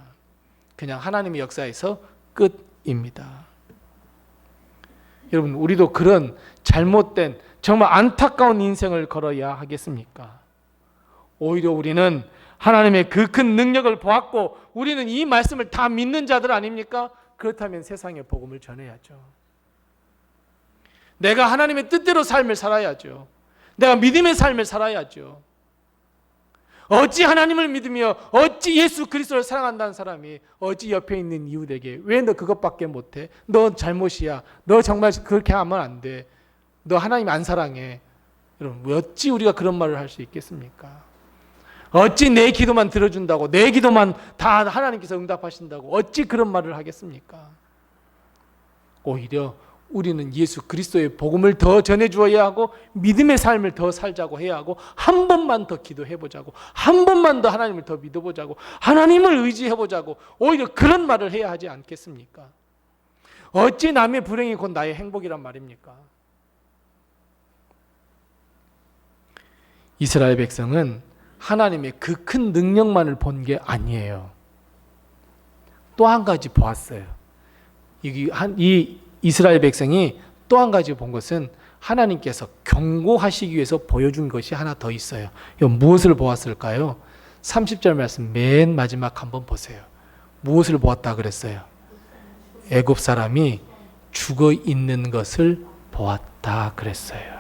그냥 하나님의 역사에서 끝입니다. 여러분, 우리도 그런 잘못된 정말 안타까운 인생을 걸어야 하겠습니까? 오히려 우리는 하나님의 그 큰 능력을 보았고 우리는 이 말씀을 다 믿는 자들 아닙니까? 그렇다면 세상에 복음을 전해야죠. 내가 하나님의 뜻대로 삶을 살아야죠. 내가 믿음의 삶을 살아야죠. 어찌 하나님을 믿으며 어찌 예수 그리스도를 사랑한다는 사람이 어찌 옆에 있는 이웃에게 왜 너 그것밖에 못해? 너 잘못이야. 너 정말 그렇게 하면 안 돼. 너 하나님 안 사랑해. 여러분, 어찌 우리가 그런 말을 할 수 있겠습니까? 어찌 내 기도만 들어준다고, 내 기도만 다 하나님께서 응답하신다고 어찌 그런 말을 하겠습니까? 오히려 우리는 예수 그리스도의 복음을 더 전해주어야 하고 믿음의 삶을 더 살자고 해야 하고 한 번만 더 기도해보자고 한 번만 더 하나님을 더 믿어보자고 하나님을 의지해보자고 오히려 그런 말을 해야 하지 않겠습니까? 어찌 남의 불행이 곧 나의 행복이란 말입니까? 이스라엘 백성은 하나님의 그 큰 능력만을 본 게 아니에요. 또 한 가지 보았어요. 이 이스라엘 백성이 또 한 가지 본 것은 하나님께서 경고하시기 위해서 보여준 것이 하나 더 있어요. 이건 무엇을 보았을까요? 30절 말씀 맨 마지막 한번 보세요. 무엇을 보았다 그랬어요? 애굽 사람이 죽어 있는 것을 보았다 그랬어요.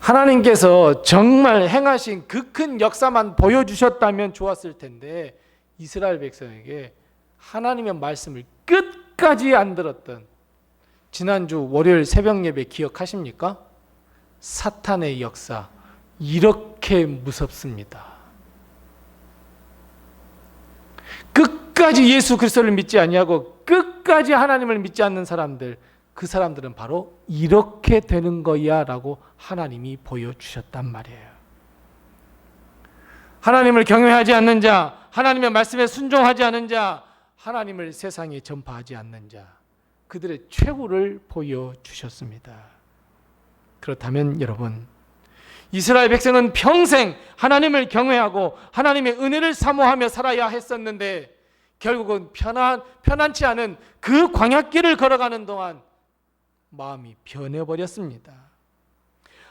하나님께서 정말 행하신 그 큰 역사만 보여주셨다면 좋았을 텐데 이스라엘 백성에게 하나님의 말씀을 끝까지 안 들었던 지난주 월요일 새벽 예배 기억하십니까? 사탄의 역사 이렇게 무섭습니다. 끝까지 예수 그리스도를 믿지 아니하고 끝까지 하나님을 믿지 않는 사람들, 그 사람들은 바로 이렇게 되는 거야 라고 하나님이 보여주셨단 말이에요. 하나님을 경외하지 않는 자, 하나님의 말씀에 순종하지 않는 자, 하나님을 세상에 전파하지 않는 자, 그들의 최후를 보여주셨습니다. 그렇다면 여러분, 이스라엘 백성은 평생 하나님을 경외하고 하나님의 은혜를 사모하며 살아야 했었는데 결국은 편안치 않은 그 광야길을 걸어가는 동안 마음이 변해버렸습니다.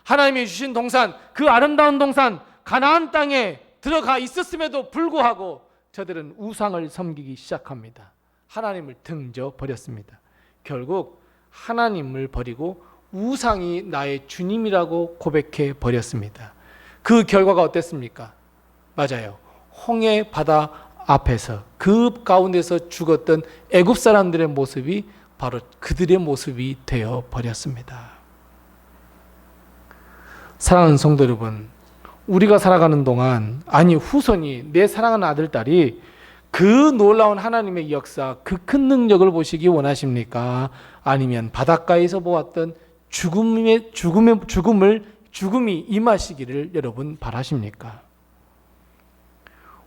하나님이 주신 동산, 그 아름다운 동산 가나안 땅에 들어가 있었음에도 불구하고 저들은 우상을 섬기기 시작합니다. 하나님을 등져 버렸습니다. 결국 하나님을 버리고 우상이 나의 주님이라고 고백해 버렸습니다. 그 결과가 어땠습니까? 맞아요. 홍해 바다 앞에서 그 가운데서 죽었던 애굽 사람들의 모습이 바로 그들의 모습이 되어 버렸습니다. 사랑하는 성도 여러분, 우리가 살아가는 동안, 아니 후손이, 내 사랑하는 아들, 딸이 그 놀라운 하나님의 역사, 그 큰 능력을 보시기 원하십니까? 아니면 바닷가에서 보았던 죽음이 임하시기를 여러분 바라십니까?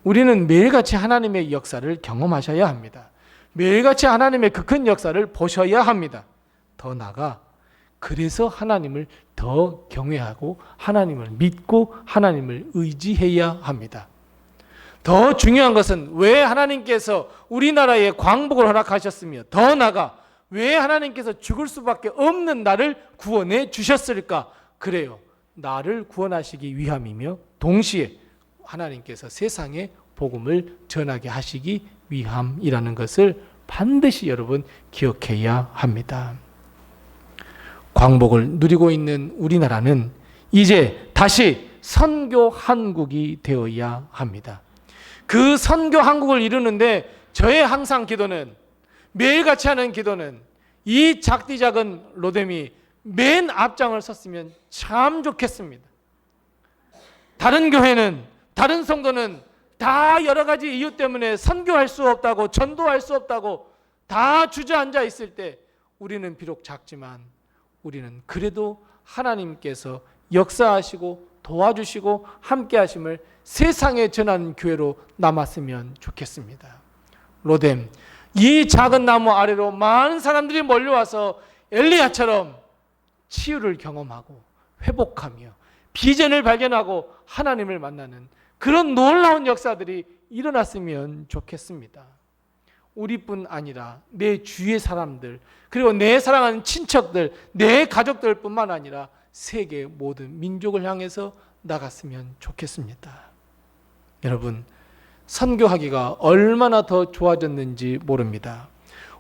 우리는 매일같이 하나님의 역사를 경험하셔야 합니다. 매일같이 하나님의 그 큰 역사를 보셔야 합니다. 더 나아가 그래서 하나님을 더 경외하고 하나님을 믿고 하나님을 의지해야 합니다. 더 중요한 것은 왜 하나님께서 우리나라에 광복을 허락하셨으며 더 나아가 왜 하나님께서 죽을 수밖에 없는 나를 구원해 주셨을까? 그래요. 나를 구원하시기 위함이며 동시에 하나님께서 세상에 복음을 전하게 하시기 위함이라는 것을 반드시 여러분 기억해야 합니다. 광복을 누리고 있는 우리나라는 이제 다시 선교 한국이 되어야 합니다. 그 선교 한국을 이루는데 저의 항상 기도는, 매일같이 하는 기도는 이 작디 작은 로뎀이 맨 앞장을 섰으면 참 좋겠습니다. 다른 교회는, 다른 성도는 다 여러 가지 이유 때문에 선교할 수 없다고, 전도할 수 없다고 다 주저앉아 있을 때 우리는 비록 작지만 우리는 그래도 하나님께서 역사하시고 도와주시고 함께 하심을 세상에 전하는 교회로 남았으면 좋겠습니다. 로뎀, 이 작은 나무 아래로 많은 사람들이 몰려와서 엘리야처럼 치유를 경험하고 회복하며 비전을 발견하고 하나님을 만나는 그런 놀라운 역사들이 일어났으면 좋겠습니다. 우리뿐 아니라 내 주위의 사람들, 그리고 내 사랑하는 친척들, 내 가족들뿐만 아니라 세계 모든 민족을 향해서 나갔으면 좋겠습니다. 여러분, 선교하기가 얼마나 더 좋아졌는지 모릅니다.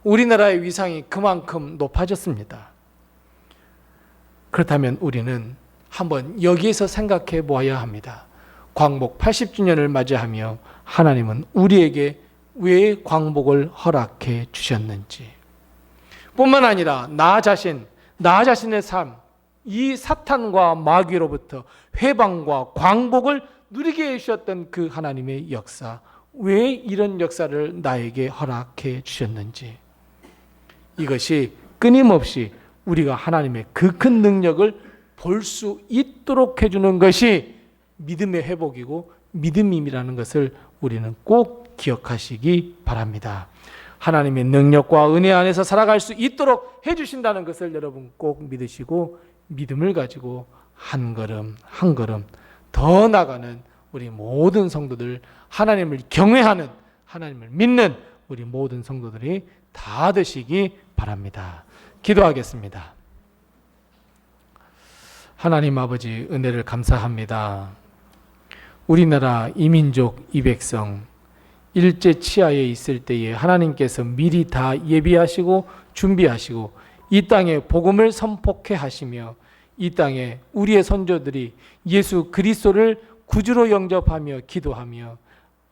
우리나라의 위상이 그만큼 높아졌습니다. 그렇다면 우리는 한번 여기에서 생각해 보아야 합니다. 광복 80주년을 맞이하며 하나님은 우리에게 왜 광복을 허락해 주셨는지, 뿐만 아니라 나 자신의 삶, 이 사탄과 마귀로부터 회방과 광복을 누리게 해주셨던 그 하나님의 역사, 왜 이런 역사를 나에게 허락해 주셨는지, 이것이 끊임없이 우리가 하나님의 그 큰 능력을 볼 수 있도록 해주는 것이 믿음의 회복이고 믿음임이라는 것을 우리는 꼭 기억하시기 바랍니다. 하나님의 능력과 은혜 안에서 살아갈 수 있도록 해주신다는 것을 여러분 꼭 믿으시고 믿음을 가지고 한 걸음 한 걸음 더 나가는 우리 모든 성도들, 하나님을 경외하는, 하나님을 믿는 우리 모든 성도들이 다 되시기 바랍니다. 기도하겠습니다. 하나님 아버지, 은혜를 감사합니다. 우리나라 이민족 이백성 일제 치하에 있을 때에 하나님께서 미리 다 예비하시고 준비하시고 이 땅에 복음을 선포케 하시며 이 땅에 우리의 선조들이 예수 그리스도를 구주로 영접하며 기도하며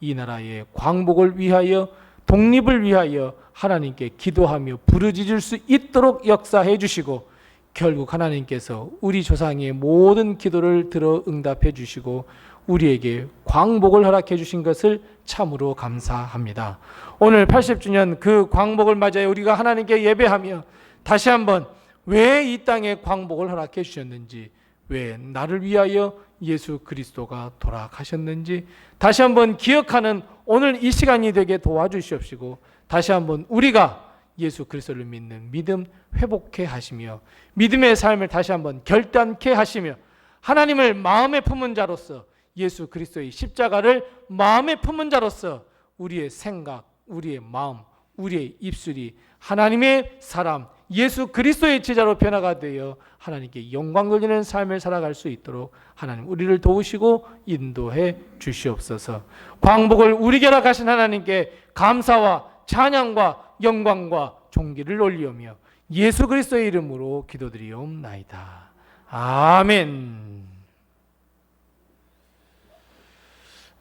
이 나라의 광복을 위하여, 독립을 위하여 하나님께 기도하며 부르짖을 수 있도록 역사해 주시고, 결국 하나님께서 우리 조상의 모든 기도를 들어 응답해 주시고 우리에게 광복을 허락해 주신 것을 참으로 감사합니다. 오늘 80주년 그 광복을 맞이하여 우리가 하나님께 예배하며 다시 한번 왜 이 땅에 광복을 허락해 주셨는지, 왜 나를 위하여 예수 그리스도가 돌아가셨는지 다시 한번 기억하는 오늘 이 시간이 되게 도와주시옵시고, 다시 한번 우리가 예수 그리스도를 믿는 믿음 회복해 하시며 믿음의 삶을 다시 한번 결단케 하시며 하나님을 마음에 품은 자로서, 예수 그리스도의 십자가를 마음에 품은 자로서 우리의 생각, 우리의 마음, 우리의 입술이 하나님의 사람, 예수 그리스도의 제자로 변화가 되어 하나님께 영광 돌리는 삶을 살아갈 수 있도록 하나님 우리를 도우시고 인도해 주시옵소서. 광복을 우리 곁에 가신 하나님께 감사와 찬양과 영광과 존귀를 올리오며 예수 그리스도의 이름으로 기도드리옵나이다. 아멘.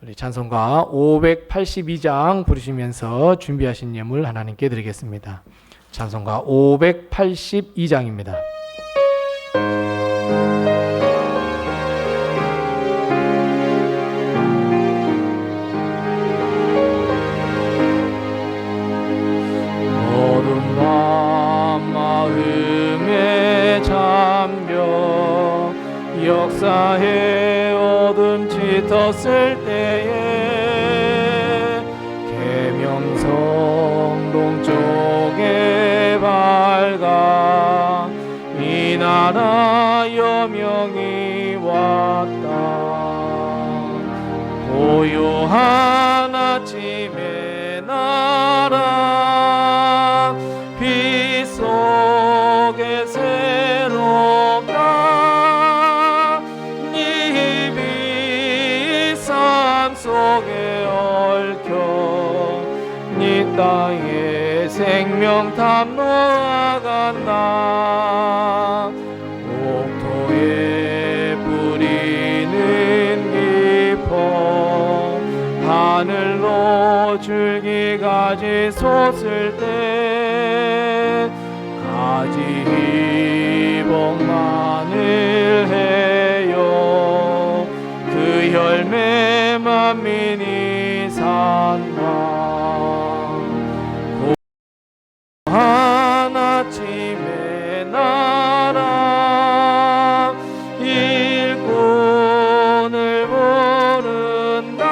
우리 찬송가 582장 부르시면서 준비하신 예물 하나님께 드리겠습니다. 찬송가 582장입니다. 어두운 밤 마음에 잠겨 역사에 어둠 짙었을 때에 계명성 동쪽에 밝아 이 나라 여명이 왔다. 고요한 아침의 나라 빛 속에 새롭다. 이 빛 삶 속에 얽혀 이 땅에 생명 탐로가 간다. 옥토에 뿌리는 깊어 하늘로 줄기가지 솟을 때 가지 희복만을 해요. 그 열매 만민이 산다. 고요한 아침의 나라 일꾼을 부른다.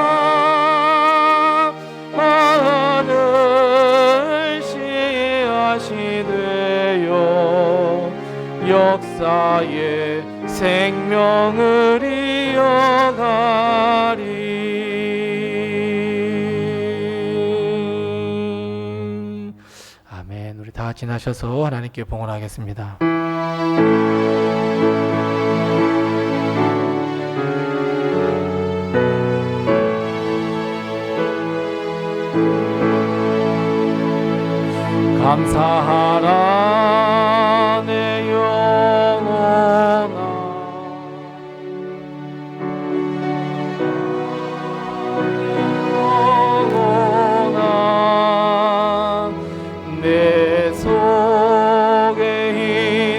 하늘 씨앗이 되어 역사의 생명을 이어가리. 아멘. 우리 다 같이 나셔서 하나님께 봉헌하겠습니다. 감사하라 내 영혼아, 내 속에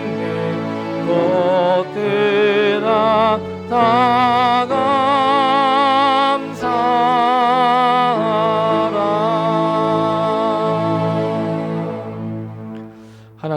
있는 것들아 다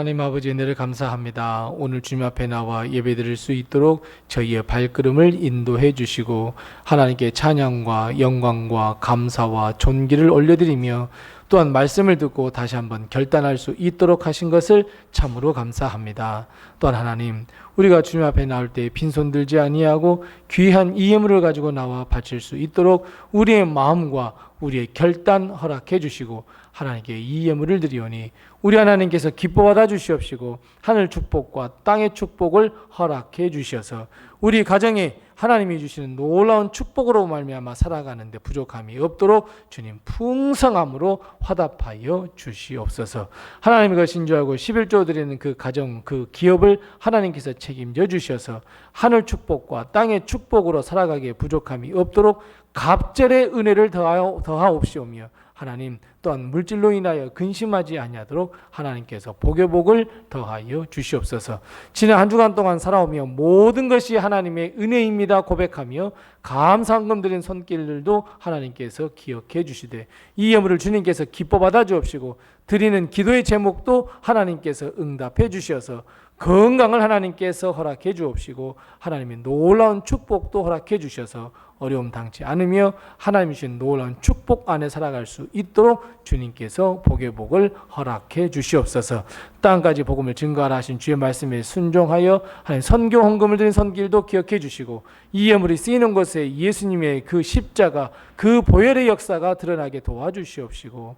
하나님 아버지, 은혜를 감사합니다. 오늘 주님 앞에 나와 예배드릴 수 있도록 저희의 발걸음을 인도해 주시고 하나님께 찬양과 영광과 감사와 존귀를 올려드리며 또한 말씀을 듣고 다시 한번 결단할 수 있도록 하신 것을 참으로 감사합니다. 또한 하나님, 우리가 주님 앞에 나올 때 빈손 들지 아니하고 귀한 이 예물을 가지고 나와 바칠 수 있도록 우리의 마음과 우리의 결단 허락해 주시고 하나님께 이 예물을 드리오니 우리 하나님께서 기뻐 받아 주시옵시고 하늘 축복과 땅의 축복을 허락해 주셔서 우리 가정에 하나님이 주시는 놀라운 축복으로 말미암아 살아가는데 부족함이 없도록 주님 풍성함으로 화답하여 주시옵소서. 하나님의 것인 줄 알고 11조 드리는 그 가정, 그 기업을 하나님께서 책임져 주셔서 하늘 축복과 땅의 축복으로 살아가기에 부족함이 없도록 갑절의 은혜를 더하옵시오며 하나님 또한 물질로 인하여 근심하지 아니하도록 하나님께서 복의 복을 더하여 주시옵소서. 지난 한 주간 동안 살아오며 모든 것이 하나님의 은혜입니다 고백하며 감사한금 드린 손길들도 하나님께서 기억해 주시되 이 예물을 주님께서 기뻐 받아 주옵시고 드리는 기도의 제목도 하나님께서 응답해 주셔서 건강을 하나님께서 허락해 주옵시고 하나님의 놀라운 축복도 허락해 주셔서 어려움 당치 않으며 하나님이 주신 놀라운 축복 안에 살아갈 수 있도록 주님께서 복의 복을 허락해 주시옵소서. 땅까지 복음을 증거하라 하신 주의 말씀에 순종하여 하나님 선교 헌금을 드린 손길도 기억해 주시고 이 예물이 쓰이는 곳에 예수님의 그 십자가, 그 보혈의 역사가 드러나게 도와주시옵시고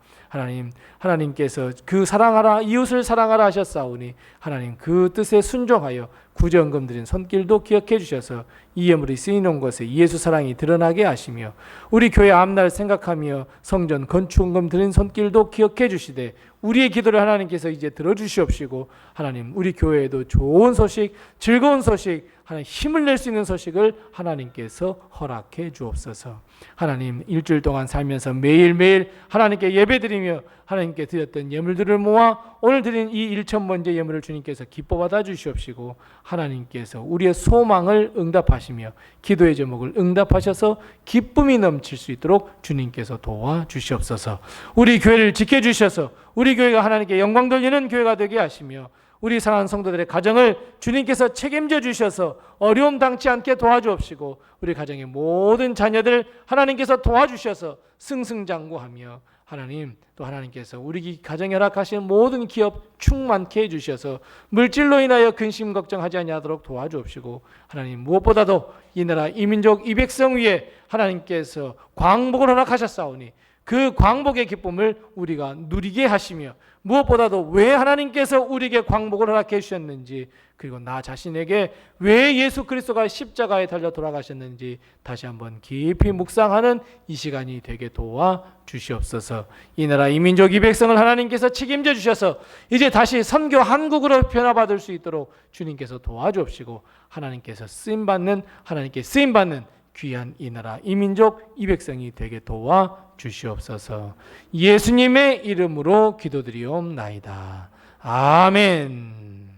하나님께서 그 사랑하라 이웃을 사랑하라 하셨사오니 하나님 그 뜻에 순종하여 구제헌금 드린 손길도 기억해 주셔서 이 예물이 쓰이는 곳에 예수 사랑이 드러나게 하시며 우리 교회 앞날 생각하며 성전 건축헌금 드린 손길도 기억해 주시되 우리의 기도를 하나님께서 이제 들어주시옵시고 하나님 우리 교회에도 좋은 소식, 즐거운 소식, 하나님 힘을 낼 수 있는 소식을 하나님께서 허락해 주옵소서. 하나님 일주일 동안 살면서 매일매일 하나님께 예배드리며 하나님께 드렸던 예물들을 모아 오늘 드린 이 1,000번째 예물을 주님께서 기뻐 받아 주시옵시고 하나님께서 우리의 소망을 응답하시며 기도의 제목을 응답하셔서 기쁨이 넘칠 수 있도록 주님께서 도와주시옵소서. 우리 교회를 지켜주셔서 우리 교회가 하나님께 영광 돌리는 교회가 되게 하시며 우리 사랑하는 성도들의 가정을 주님께서 책임져 주셔서 어려움 당치 않게 도와주옵시고 우리 가정의 모든 자녀들 하나님께서 도와주셔서 승승장구하며 하나님 또 하나님께서 우리 가정에 허락하신 모든 기업 충만케 해주셔서 물질로 인하여 근심 걱정하지 아니하도록 도와주옵시고 하나님 무엇보다도 이 나라 이 민족 이 백성 위에 하나님께서 광복을 허락하셨사오니 그 광복의 기쁨을 우리가 누리게 하시며 무엇보다도 왜 하나님께서 우리에게 광복을 허락해 주셨는지 그리고 나 자신에게 왜 예수 그리스도가 십자가에 달려 돌아가셨는지 다시 한번 깊이 묵상하는 이 시간이 되게 도와 주시옵소서. 이 나라 이 민족 이 백성을 하나님께서 책임져 주셔서 이제 다시 선교 한국으로 변화받을 수 있도록 주님께서 도와주옵시고 하나님께서 쓰임받는 하나님께 쓰임받는 귀한 이 나라 이 민족 이 백성이 되게 도와 주시옵소서. 예수님의 이름으로 기도드리옵나이다. 아멘.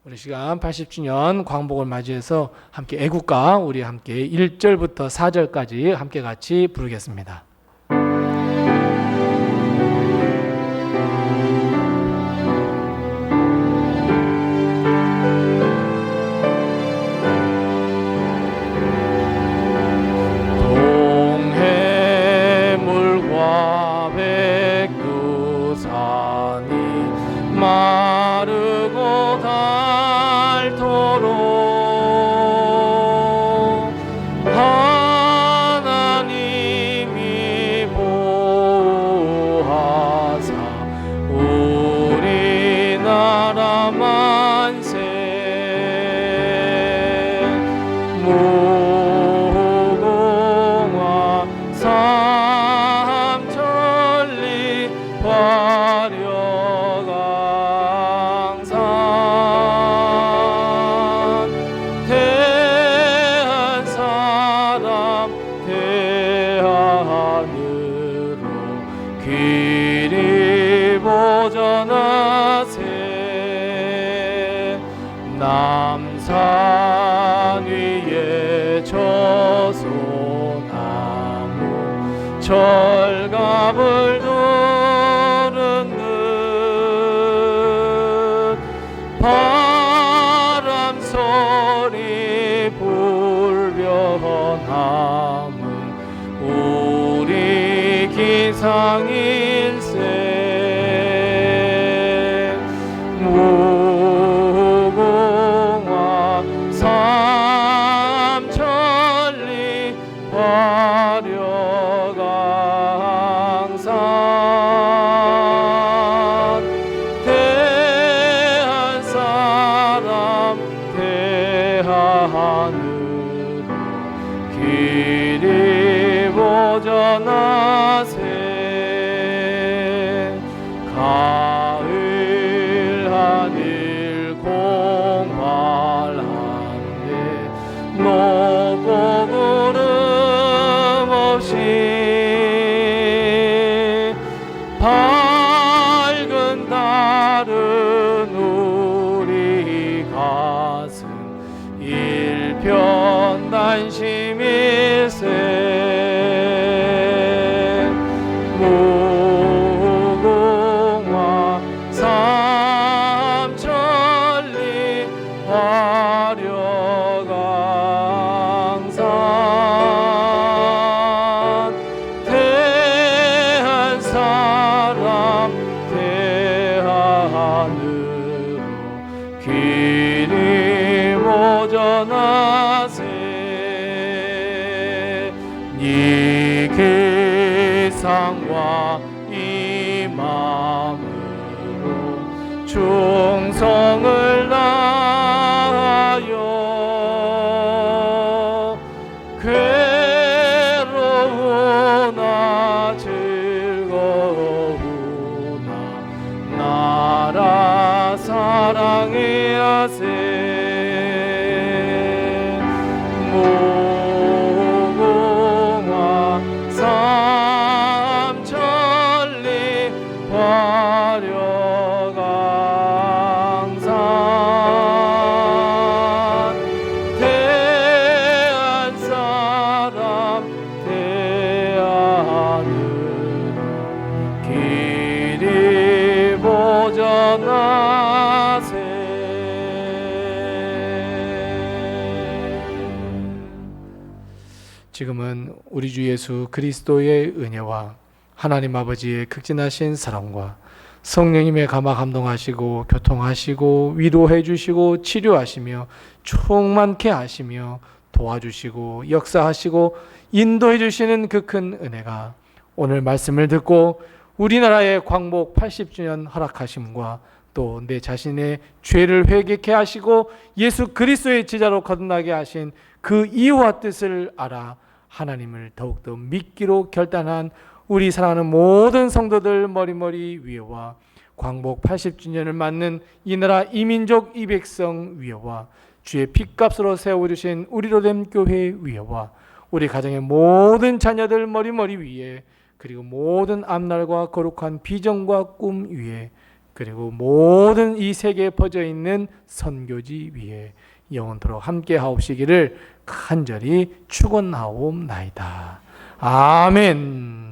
우리 시간 80주년 광복을 맞이해서 함께 애국가 우리 함께 1절부터 4절까지 함께 같이 부르겠습니다. 마르고 닳도록 남산 위에 저소나무 철갑을 두른 듯 바람 소리 불변함은 우리 기상일세 무궁화 삼천리 화려강산 대한 사람 대하늘로 길이 보전하세 가을 하늘 공활한데 높고 구름 없이 밝은 달은 우리 가슴 일편단심일세 무궁화 삼천리 화려강산 대한 사람 대하늘로 길이 모전하세 이 기상과 이 마음으로 충성을 다하여 괴로우나 즐거우나 나라 사랑해야세 무궁화 삼천리 화려강산 대한 사람 대하늘로 길이 보전하세 지금은 우리 주 예수 그리스도의 은혜와 하나님 아버지의 극진하신 사랑과 성령님의 감화 감동하시고 교통하시고 위로해 주시고 치료하시며 충만케 하시며 도와주시고 역사하시고 인도해 주시는 그 큰 은혜가 오늘 말씀을 듣고 우리나라의 광복 80주년 허락하심과 또 내 자신의 죄를 회개케 하시고 예수 그리스도의 제자로 거듭나게 하신 그 이유와 뜻을 알아 하나님을 더욱더 믿기로 결단한 우리 사랑하는 모든 성도들 머리머리 위에와 광복 80주년을 맞는 이 나라 이민족 이 백성 위에와 주의 핏값으로 세워주신 우리로 된 교회 위에와 우리 가정의 모든 자녀들 머리머리 위에 그리고 모든 앞날과 거룩한 비전과 꿈 위에 그리고 모든 이 세계에 퍼져 있는 선교지 위에 영원토록 함께 하옵시기를 간절히 축원하옵나이다. 아멘.